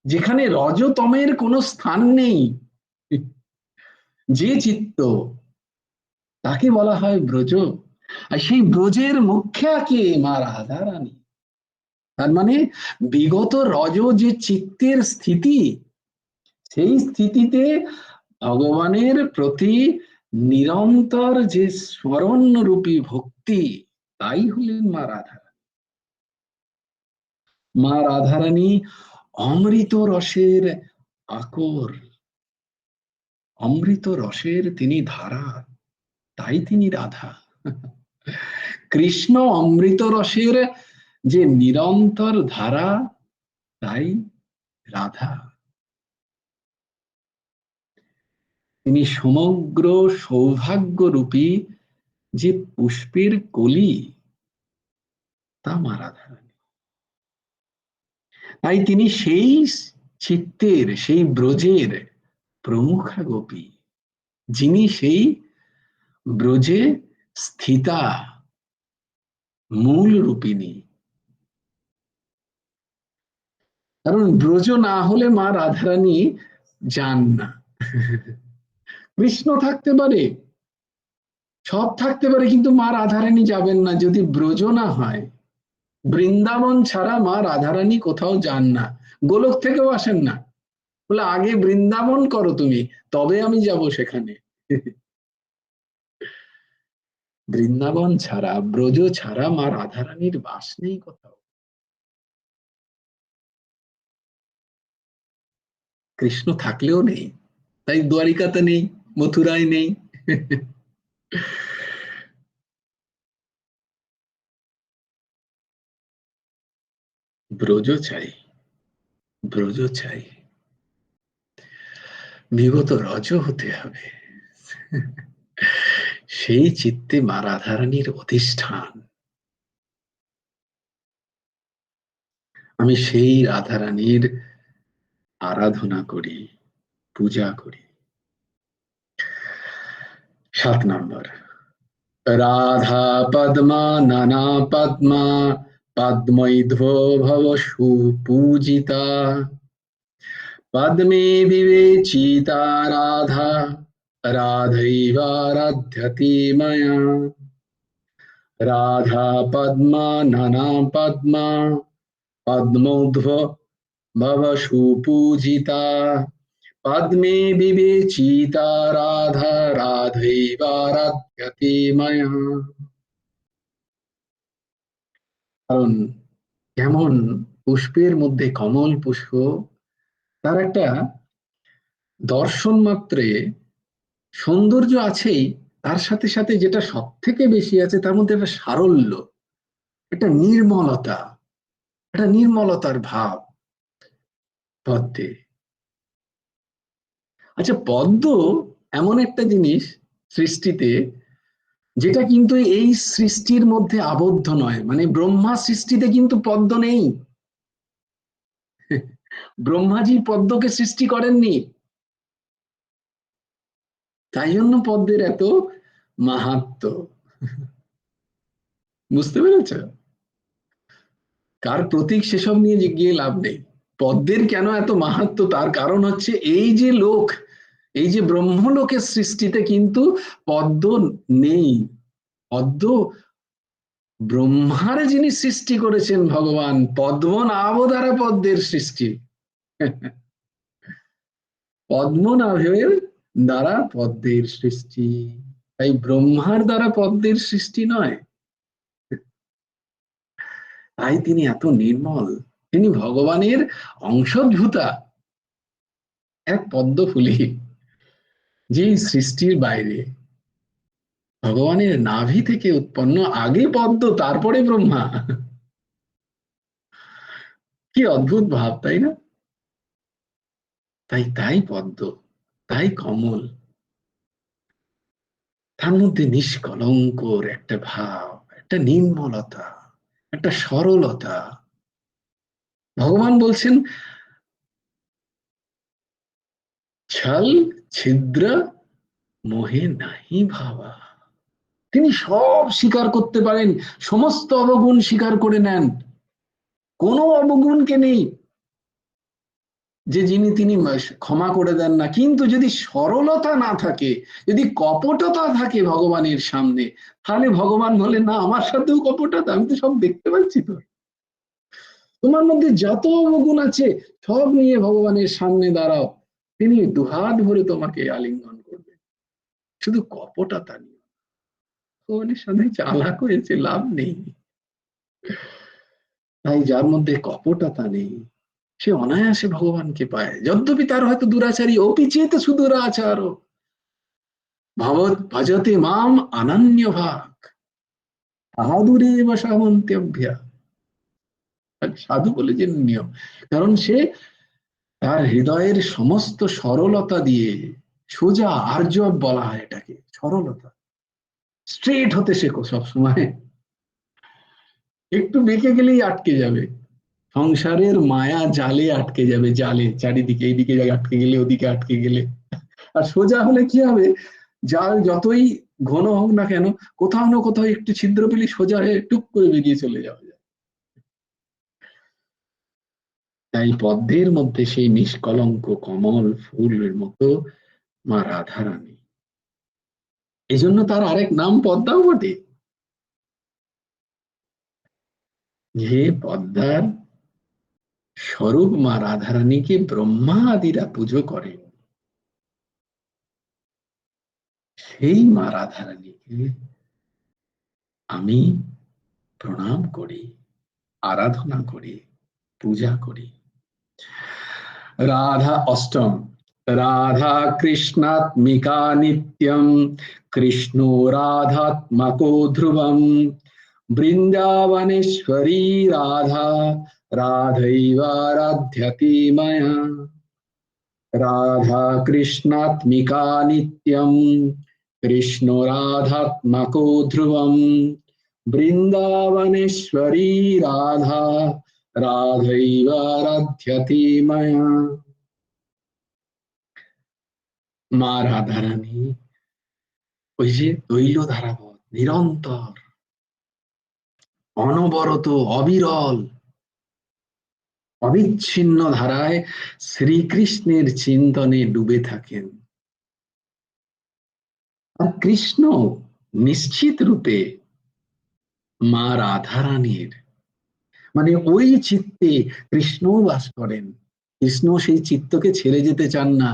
যেখানে রজতমের কোনো স্থান নেই, যে চিত্ত, তাকে বলা হয় ব্রজ। আর সেই ব্রজের মুখ্যা কে? মা রাধারানী। তার মানে বিগত রজ যে চিত্তের স্থিতি, সেই স্থিতিতে ভগবানের প্রতি নিরন্তর যে স্মরণ রূপী ভক্তি, তাই হলেন মা রাধারানী। মা রাধারানী অমৃত রসের আকর, অমৃত রসের তিনি ধারা, তাই তিনি রাধা। কৃষ্ণ অমৃত রসের যে নিরন্তর ধারা, তাই রাধা। তিনি সমগ্র সৌভাগ্য রূপী যে পুষ্পের কলি, তা মা রাধারানী। তাই তিনি সেই চিত্তের, সেই ব্রজের প্রমুখা গোপী, যিনি সেই ব্রজে স্থিতা মূল রূপিণী। কারণ ব্রজ না হলে মা রাধারানী যান না। কৃষ্ণ থাকতে পারে, সব থাকতে পারে, কিন্তু মা রাধারানী যাবেন না যদি ব্রজ না হয়। বৃন্দাবন ছাড়া মা রাধারানী কোথাও যান না, গোলক থেকেও আসেন না। বলে আগে বৃন্দাবন করো তুমি, তবে আমি যাব সেখানে। বৃন্দাবন ছাড়া, ব্রজ ছাড়া মা রাধারানীর বাস নেই কোথাও। কৃষ্ণ থাকলেও নেই, তাই দ্বারিকাতে নেই, মথুরায় নেই। ব্রজ চাই, ব্রজ চাই, বিগত রজ হতে হবে। সেই চিত্তে মা রাধারানীর অধিষ্ঠান। আমি সেই রাধারানীর আরাধনা করি, পূজা করি। 7 নম্বর, রাধা পদ্মা নানা পদ্মা পদ্মৈধ্বো ভব সুপূজিতা পদ্মে বিবেচিতা রাধা রাধৈবারাধ্যতে ময়া। রাধা পদ্মা নানা পদ্মা পদ্মোধ্ব ভব সুপূজিতা পদ্মে বিবেচিতা রাধা রাধৈবারাধ্যতে ময়া। কারণ যেমন পুষ্পের মধ্যে কমল পুষ্প, তার একটা দর্শন মাত্রে সৌন্দর্য আছেই, তার সাথে সাথে যেটা সব থেকে বেশি আছে তার মধ্যে একটা সারল্য, একটা নির্মলতা, একটা নির্মলতার ভাব পদ্মে। আচ্ছা, পদ্ম এমন একটা জিনিস সৃষ্টিতে যেটা কিন্তু এই সৃষ্টির মধ্যে আবদ্ধ নয়। মানে ব্রহ্মা সৃষ্টিতে কিন্তু পদ্ম নেই, ব্রহ্মাজি পদ্মকে সৃষ্টি করেননি। তাই জন্য পদ্মের এত মাহাত্ম্য। বুঝতে পেরেছ? কার প্রতীক সেসব নিয়ে গিয়ে লাভ নেই। পদ্মের কেন এত মাহাত্ম্য, তার কারণ হচ্ছে এই যে লোক, এই যে ব্রহ্মলোকের সৃষ্টিতে কিন্তু পদ্ম নেই। পদ্ম ব্রহ্মার যিনি সৃষ্টি করেছেন ভগবান, পদ্মনাভ দ্বারা পদ্মের সৃষ্টি। পদ্মনাভের দ্বারা পদ্মের সৃষ্টি, তাই ব্রহ্মার দ্বারা পদ্মের সৃষ্টি নয়। তাই তিনি এত নির্মল, তিনি ভগবানের অংশভূতা, এক পদ্ম ফুলে, যে সৃষ্টির বাইরে, ভগবানের নাভি থেকে উৎপন্ন, আগে পদ্ম তারপরে ব্রহ্মা। কি অদ্ভুত ভাব, তাই না? তাই তাই পদ্ম, তাই কমল, তার মধ্যে নিষ্কলঙ্কর একটা ভাব, একটা নির্মলতা, একটা সরলতা। ভগবান বলছেন ছল ছিদ্র মোহে নাহি ভাবা। তিনি সব স্বীকার করতে পারেন, সমস্ত অবগুণ স্বীকার করে নেন, কোনো অবগুণকে নেই যে যিনি তিনি ক্ষমা করে দেন না। কিন্তু যদি সরলতা না থাকে, যদি কপটতা থাকে ভগবানের সামনে, তাহলে ভগবান বলে না, আমার সাথেও কপটতা, আমি তো সব দেখতে পাচ্ছি, তো তোমার মধ্যে যত অবগুণ আছে সব নিয়ে ভগবানের সামনে দাঁড়াও, তিনি দুহাত ভরে তোমাকে আলিঙ্গন করবে। শুধু কপটতা নিয়ে ভগবানের সামনে চালাক হয়েছে লাভ নেই। তাই যার মধ্যে কপটতা নেই, সে অনায়াসে ভগবানকে পায়। যদ্যপি তার হয়তো দুরাচারী, অপি চেত সুদুরাচার ভবৎ ভজতে মাম অনন্য ভাগ সাধুরে বসামন্ত্যভ্যা। সাধু বলে যে নিয়ম, কারণ সে তার হৃদয়ের সমস্ত সরলতা দিয়ে, সোজা আর্জব বলা হয় এটাকে, সরলতা, স্ট্রেট হতে শেখো সবসময়। একটু বেঁকে গেলেই আটকে যাবে, সংসারের মায়া জালে আটকে যাবে, জালে চারিদিকে, এইদিকে আটকে গেলে, ওদিকে আটকে গেলে। আর সোজা হলে কি হবে, জাল যতই ঘন হোক না কেন, কোথাও না কোথাও একটু ছিদ্র পেলে সোজা হয়ে টুক করে বেরিয়ে চলে যাওয়া যায়। তাই পদ্মের মধ্যে সেই নিষ্কলঙ্ক কমল ফুলের মতো মা রাধারানী, এই জন্য তার আরেক নাম পদ্মাও বটে। যে পদ্মার স্বরূপ মা রাধারানীকে ব্রহ্মা আদিরা পুজো করে, সেই মা রাধারানীকে আমি প্রণাম করি, আরাধনা করি, পূজা করি। রাধা অষ্টম, রাধা কৃষ্ণাত্মিকা নিত্যম, কৃষ্ণ রাধাত্মকো ধ্রুবম, বৃন্দাবনেশ্বরী রাধা, রাধৈবারাধ্যতে ময়া। রাধা কৃষ্ণাত্মিকা নিত্যম, কৃষ্ণ রাধাত্মকো ধ্রুবম, বৃন্দাবনেশ্বরী রাধা, রাধৈবারাধ্যতে ময়া। মা রাধারানী ওই যে তৈল ধারাবত, নিরন্তর, অনবরত, অবিরল, অবিচ্ছিন্ন ধারায় শ্রীকৃষ্ণের চিন্তনে ডুবে থাকেন। আর কৃষ্ণ নিশ্চিত রূপে মা রাধারানীর, মানে ওই চিত্তে কৃষ্ণ বাস করেন। কৃষ্ণ সেই চিত্তকে ছেড়ে যেতে চান না,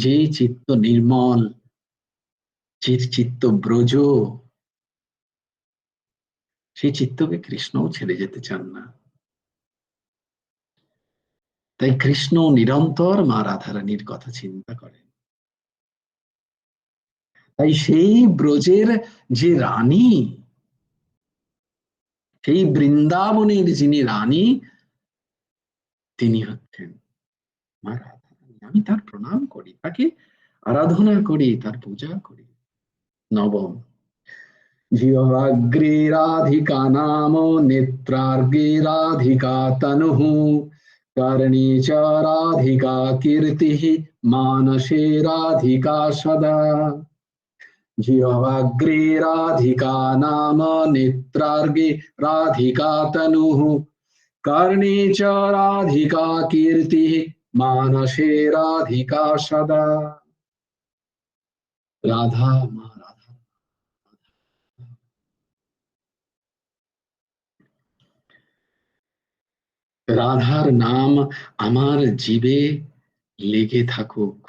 যে চিত্ত নির্মল, যে চিত্ত ব্রজ, সেই চিত্তকে কৃষ্ণও ছেড়ে যেতে চান না। তাই কৃষ্ণ নিরন্তর মা রাধারানীর কথা চিন্তা করেন। তাই সেই ব্রজের যে রানী, সেই বৃন্দাবনের যিনি রানী, তিনি হচ্ছেন মা রাধারানী। আমি তার প্রণাম করি, তাকে আরাধনা করি, তার পূজা করি। নবম, জিহ্বাগ্রে রাধিকা নাম, নেত্রার্গে রাধিকা তনুঃ, কর্ণে চ রাধিকা কীর্তিঃ, মানসে রাধিকা সদা। জিহ্বাগ্রে রাধিকা নাম, নেত্রার্গে রাধিকা তনুঃ, কর্ণে চ রাধিকা কীর্তিঃ, মানসে রাধিকা সদা। রাধা মা রাধা। রাধার নাম আমার জিবে লেগে থাকুক,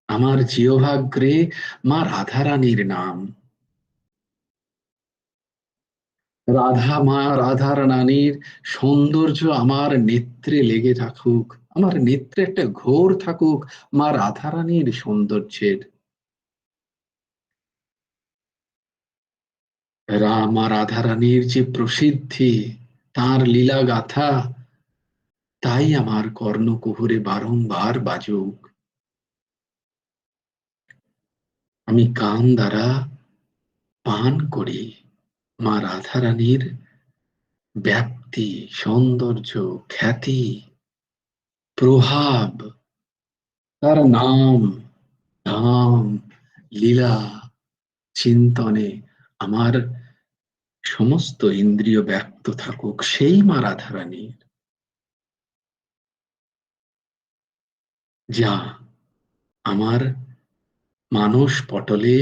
আমার জিহ্বাগ্রে মা রাধারানীর নাম। রাধা মা রাধারানীর সৌন্দর্য আমার নেত্রে লেগে থাকুক, আমার নেত্রে একটা ঘোর থাকুক মা রাধারানীর সৌন্দর্যের। মা রাধারানীর যে প্রসিদ্ধি, তার লীলা গাথা, তাই আমার কর্ণকুহরে বারংবার বাজুক। আমি কান দ্বারা পান করি মা রাধারানীর ব্যাপ্তি, সৌন্দর্য, খ্যাতি, প্রভাব, তার নাম, ধাম, লীলা চিন্তনে আমার সমস্ত ইন্দ্রিয় ব্যক্ত থাকুক সেই মা রাধারানীর, যা আমার মানস পটলে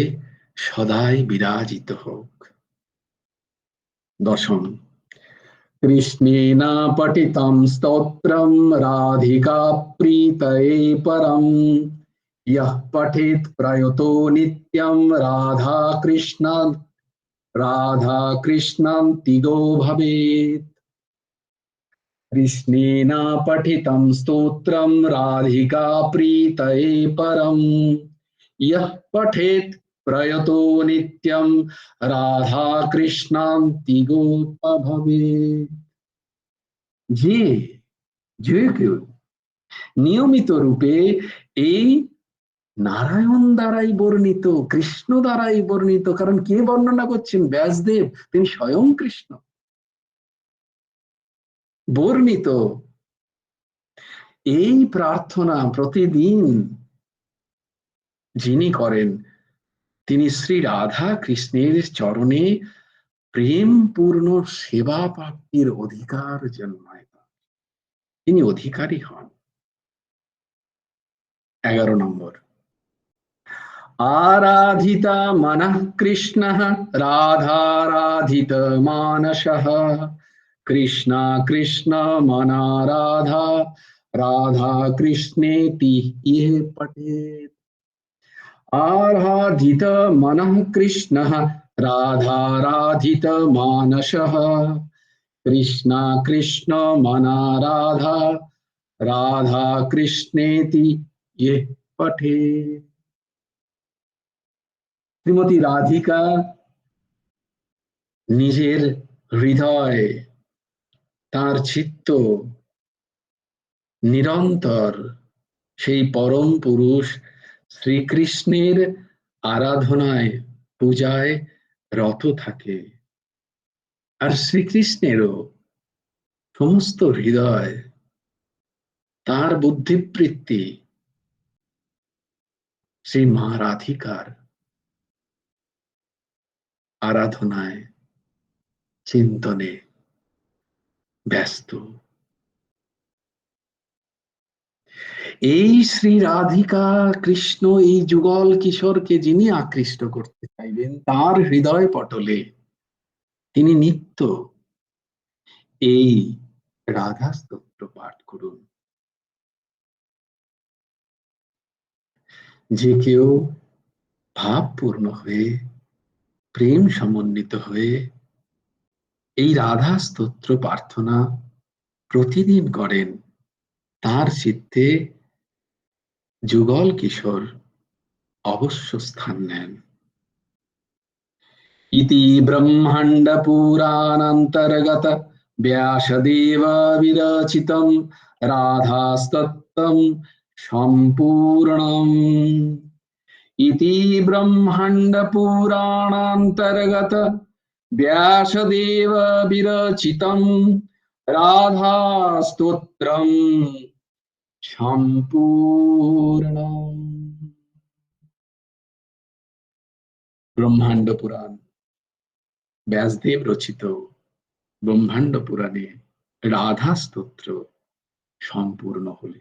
সদাই বিরাজিত হোক। দশম, কৃষ্ণেন পঠিতং স্তোত্রম রাধিকা প্রীতয়ে পরম, यः पठेत् प्रयतो नित्यं राधा कृष्णान्तिगो भवेत्। कृष्णेन पठितं स्तोत्रं राधिका प्रीतये परं, यः पठेत् प्रयतो नित्यं राधा कृष्णान्तिगो भवेत्। যে কেউ নিয়মিত রূপে এই নারায়ণ দ্বারাই বর্ণিত, কৃষ্ণ দ্বারাই বর্ণিত, কারণ কে বর্ণনা করছেন? ব্যাসদেব, তিনি স্বয়ং কৃষ্ণ। বর্ণিত এই প্রার্থনা প্রতিদিন যিনি করেন, তিনি শ্রী রাধা কৃষ্ণের চরণে প্রেম পূর্ণ সেবা প্রাপ্তির অধিকার জন্মায়, তিনি অধিকারী হন। 11 নম্বর, आराधिता मनः कृष्णः राधाराधित मानसः, कृष्णा कृष्ण मना राधा, राधा कृष्णेति यः पठेत्। आराधित मनः कृष्णः राधाराधित मानसः, कृष्णा कृष्ण मना राधा, राधा कृष्णेति यः पठेत्। শ্রীমতী রাধিকা নিজের হৃদয়, তার চিত্ত নিরন্তর সেই পরম পুরুষ শ্রীকৃষ্ণের আরাধনায়, পূজায় রত থাকে। আর শ্রীকৃষ্ণেরও সমস্ত হৃদয়, তার বুদ্ধিবৃত্তি শ্রী মা রাধিকার আরাধনায়, চিন্তনে ব্যস্ত। এই শ্রী রাধিকা কৃষ্ণ, এই যুগল কিশোরকে যিনি আকৃষ্ট করতে চাইবেন, তার হৃদয় পটলে তিনি নিত্য এই রাধা স্তোত্র পাঠ করুন। যে কেউ ভাবপূর্ণ হয়ে, প্রেম সমন্বিত হয়ে এই রাধা স্তোত্র প্রার্থনা প্রতিদিন করেন, তার চিত্তে যুগল কিশোর অবশ্য স্থান নেন। ইতি ব্রহ্মাণ্ড পুরাণান্তর্গত ব্যাসদেব বিরচিতম রাধাস্তত্ত্বম সম্পূর্ণম। ইতি ব্রহ্মাণ্ড পুরাণান্তর্গত ব্যাসদেব বিরচিতম রাধা স্তোত্রম সম্পূর্ণম। ব্রহ্মাণ্ড পুরাণ, ব্যাসদেব রচিত ব্রহ্মাণ্ড পুরাণে রাধা স্তোত্র সম্পূর্ণ হল।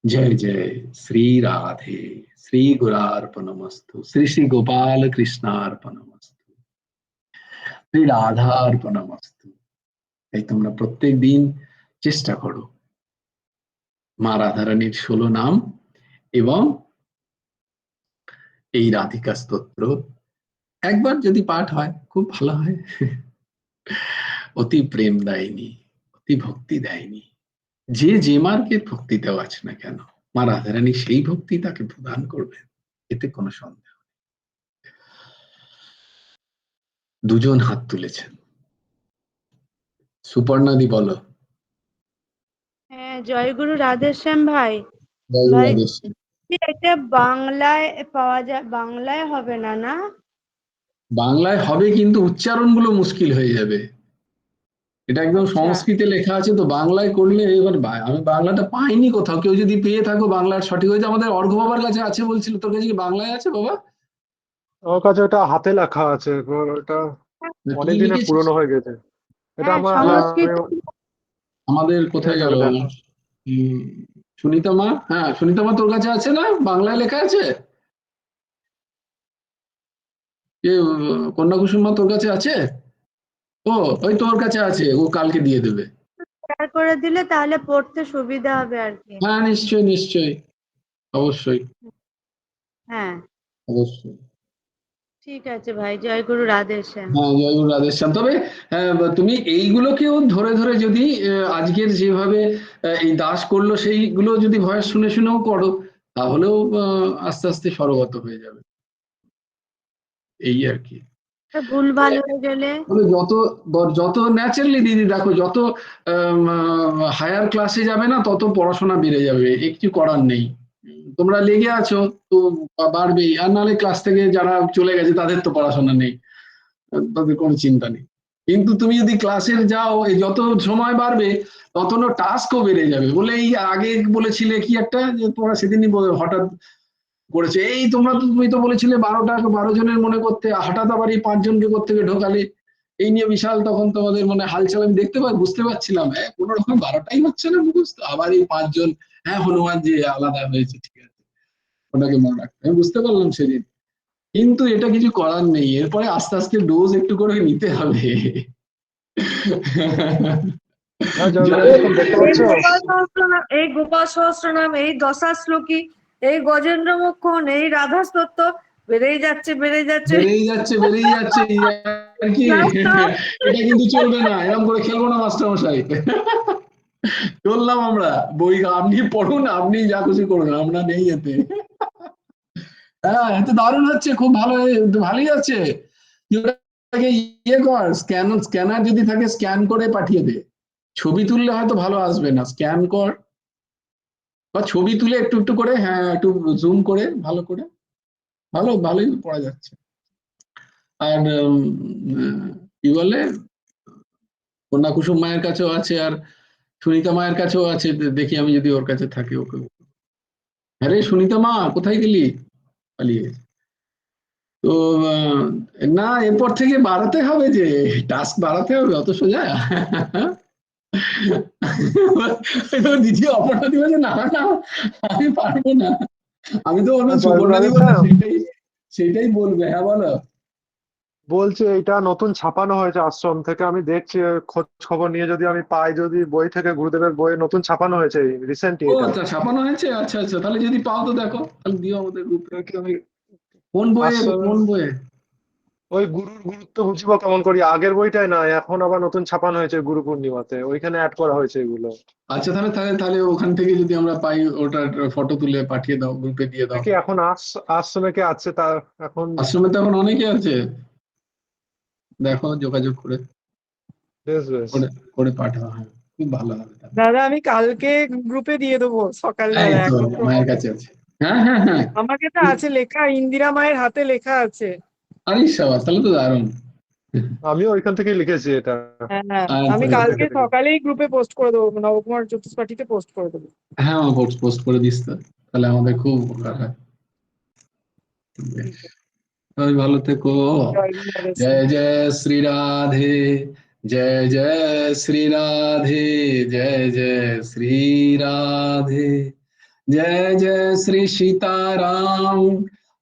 জয় জয় শ্রী রাধে, শ্রী গুরার্পণমস্তু, শ্রী শ্রী গোপাল কৃষ্ণার্পণমস্তু, শ্রী রাধার্পণমস্তু। তাই তোমরা প্রত্যেক দিন চেষ্টা করো মা রাধারানীর 16 নাম এবং এই রাধিকা স্তোত্র একবার যদি পাঠ হয় খুব ভালো হয়। অতি প্রেম দেয়নি, অতি ভক্তি দেয়নি। যে যে মার্গের ভক্তি দেওয়া আছে না কেন, মা রাধারানী সেই ভক্তি তাকে প্রদান করবেন, এতে কোনো সন্দেহ নেই। দুজন হাত তুলেছেন, সুপর্ণাদি বলো। হ্যাঁ, জয়গুরু রাধেশ্যাম ভাই। জয় ভাই, রাধেশ্যাম। এটা বাংলায় পাওয়া যায়, বাংলায় হবে না, না? বাংলায় হবে কিন্তু উচ্চারণগুলো মুশকিল হয়ে যাবে। এটা একদম আচ্ছা। সংস্কৃতে লেখা আছে, তো বাংলায় করলে এবার আমি বাংলাটা পাইনি কোথাও। কেউ যদি পেয়ে থাকো বাংলার সঠিক হয়েছে, আমাদের অর্ঘ্য বাবার কাছে আছে বলছিল, তোর কাছে কি বাংলায় আছে বাবা? আমার কাছে ওটা হাতে লেখা আছে, এবার ওটা তুই অনেক দিনের লিখেছিস? পুরনো হয়ে গেছে। এটা হ্যাঁ, আমার সংস্কৃত। আমাদের কোথায় গেল? দেখো। উম, সুনিতা মা, হ্যাঁ সুনিতা মা তোর কাছে আছে না? বাংলায় লেখা আছে? কন্যা কুসুম মা তোর কাছে আছে? ও, ওই তোর কাছে আছে, ও কালকে দিয়ে দেবে। শেয়ার করে দিলে তাহলে পড়তে সুবিধা হবে আর কি। হ্যাঁ নিশ্চয়ই নিশ্চয়ই, অবশ্যই হ্যাঁ, অবশ্যই। ঠিক আছে ভাই, জয়গুরু রাধেশ্যাম। হ্যাঁ জয় গুরু রাধেশ্যাম। তবে তুমি এইগুলোকেও ধরে ধরে যদি আজকের যেভাবে এই দাস করলো সেইগুলো যদি ভয়েস শুনে শুনেও করো, তাহলেও আস্তে আস্তে সরগত হয়ে যাবে, এই আর কি। ভুল ভাল হয়ে গেলে মানে যত ন্যাচারালি দিদি দেখো, যত হায়ার ক্লাসে যাবে না তত পড়াশোনা বেড়ে যাবে, কিছু করার নেই। তোমরা লেগে আছো তো বাড়বেই, আর নাহলে ক্লাস থেকে যারা চলে গেছে তাদের তো পড়াশোনা নেই, তাদের কোনো চিন্তা নেই। কিন্তু তুমি যদি ক্লাসের যাও, এই যত সময় বাড়বে তত টাস্কও বেড়ে যাবে। বলে এই আগে বলেছিলে কি একটা, যে তোমরা সেদিনই হঠাৎ করেছে, এই তুমি তো বলেছিলে 12 জনের মনে করতে, হঠাৎ আবার এই 5 জনকে করতে ঢোকালে। এই নিয়ে বিশাল তখন তোমাদের মানে হালচাল আমি বুঝতে পারছিলাম। হ্যাঁ কোনো রকম 12টাই হচ্ছে না মুখস্থ, আবার এই 5 জন, হ্যাঁ হনুমান যে আলাদা হয়েছে, ঠিক আছে ওটাকে মনে রাখতে আমি বুঝতে পারলাম সেদিন। কিন্তু এটা কিছু করার নেই, এরপরে আস্তে আস্তে ডোজ একটু করে নিতে হবে। হ্যাঁ জয়গুরু এখন দেখতে এই পাচ্ছ? গোপাল সহস্রনাম, এই গোপাল সহস্রনাম, এই দশা শ্লোকী, এই গজেন্দ্র মোক্ষণ, এই রাধা স্তোত্র বেড়েই যাচ্ছে, বেড়ে যাচ্ছে। বেড়েই যাচ্ছে বেড়েই যাচ্ছে, এই আর কি। এটা কিন্তু চলবে না, এরকম করে খেলবো না মাস্টার মশাই। চললাম আমরা, বই আপনি পড়ুন, আপনি যা খুশি করুন, আমরা নেই এতে। হ্যাঁ এতে দারুণ হচ্ছে, খুব ভালো, ভালোই আছে। তুই ওটাকে ইয়ে কর, স্ক্যানার যদি থাকে স্ক্যান করে পাঠিয়ে দে। ছবি তুললে হয়তো ভালো আসবে না, স্ক্যান কর বা ছবি তুলে একটু একটু করে, হ্যাঁ একটু জুম করে ভালো করে, ভালোই পড়া যাচ্ছে। আর কি বলে, কন্যা কুসুম মায়ের কাছেও আছে, আর সুনিতা মায়ের কাছেও আছে, দেখি আমি যদি ওর কাছে থাকে ওকে। আরে সুনিতা মা কোথায় গেলি? পালিয়ে গেছে। তো না, এরপর থেকে বাড়াতে হবে, যে টাস্ক বাড়াতে হবে, অত সোজা। দিদি অপরাধ দিবে, না না আমি পারবো না। আমি তো বলবো হ্যাঁ জয়গুরু সুবর্ণাদি বলবে রাধেশ্যাম, সেটাই বলবে। হ্যাঁ বলো। বলছে এটা নতুন ছাপানো হয়েছে আশ্রম থেকে, আমি দেখছি খোঁজ খবর নিয়ে যদি আমি পাই, যদি বই থেকে গুরুদেবের বই নতুন ছাপানো হয়েছে রিসেন্টলি ও এটা। আচ্ছা, ছাপানো হয়েছে, আচ্ছা আচ্ছা, তাহলে যদি পাও তো দেখো, তাহলে দিও আমাদের গ্রুপে। তো কি আমি কোন বইয়ে, আশ্রমে কোন বইয়ে? ওই গুরুর গুরুত্ব বুঝবো কেমন করি, আগের বইটাই না, এখন আবার নতুন ছাপানো হয়েছে গুরু পূর্ণিমাতে, ওইখানে অ্যাড করা হয়েছে এগুলো। আচ্ছা তাহলে তাহলে তাহলে ওখান থেকে যদি আমরা পাই, ওটার ফটো তুলে পাঠিয়ে দাও, গ্রুপে দিয়ে দাও। দেখি এখন আশ্রমে কে আছে তা এখন। আশ্রমে তো এখন অনেকে আছে, দেখো যোগাযোগ করে বেশ বেশ। করে করে পাঠাও, হ্যাঁ খুব ভালো হবে তাহলে। দাদা আমি কালকে গ্রুপে দিয়ে দেবো এই সকালবেলা তো এখন তো। মায়ের কাছে আছে। হ্যাঁ হ্যাঁ হ্যাঁ, আমার কাছে আছে লেখা, ইন্দিরা মায়ের হাতে লেখা আছে। আরে সাবাস, তাহলে তো দারুণ। আমিও ওইখান থেকেই লিখেছি এটা। হ্যাঁ, আচ্ছা আমি আচ্ছা। কালকে সকালেই গ্রুপে পোস্ট করে দেবো, নবকুমার জ্যোতিষপাঠিতে পোস্ট করে দেবো। হ্যাঁ, আমার পোস্ট পোস্ট করে দিস তো, তাহলে আমাদের খুব উপকার হয়। বেশ, সবাই ভালো থেকো। জয় গুরু রাধে। जय जय श्री राधे, जय जय श्री राधे, जय जय श्री राधे, जय जय श्री सीताराम,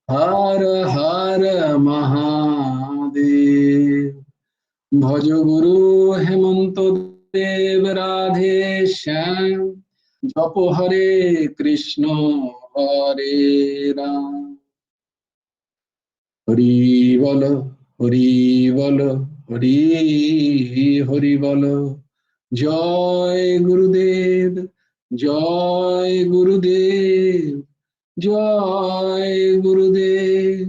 हर हर महादेव। भज गुरु हेमंत देव राधे श्याम, जप हरे कृष्ण हरे राम। হরি বল, হরি বল, হরি হরি বল। জয় গুরুদেব, জয় গুরুদেব, জয় গুরুদেব।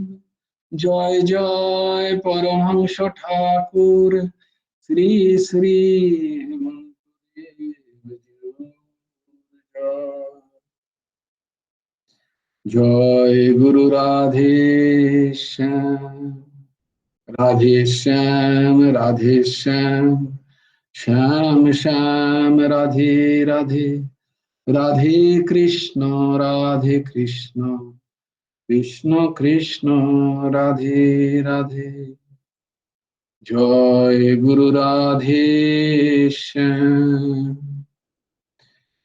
জয় জয় পরমহংস ঠাকুর শ্রী শ্রী হেমন্ত দেব। জয় জয় গুরু রাধে শ্যাম, রাধে শ্যাম, রাধে শ্যাম, শ্যাম শ্যাম রাধে রাধে, রাধে কৃষ্ণ, রাধে কৃষ্ণ, কৃষ্ণ কৃষ্ণ, রাধে রাধে। জয় গুরু রাধে শ্যাম।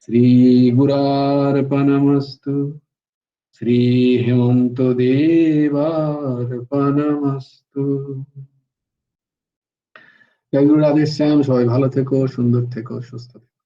শ্রী গুরার্পণমস্তু, শ্রী হেমন্ত দেবার্পণমস্তু। জয় গুরু রাধে শ্যাম, সবাই ভালো থেকো, সুন্দর থেকো, সুস্থ থেকো।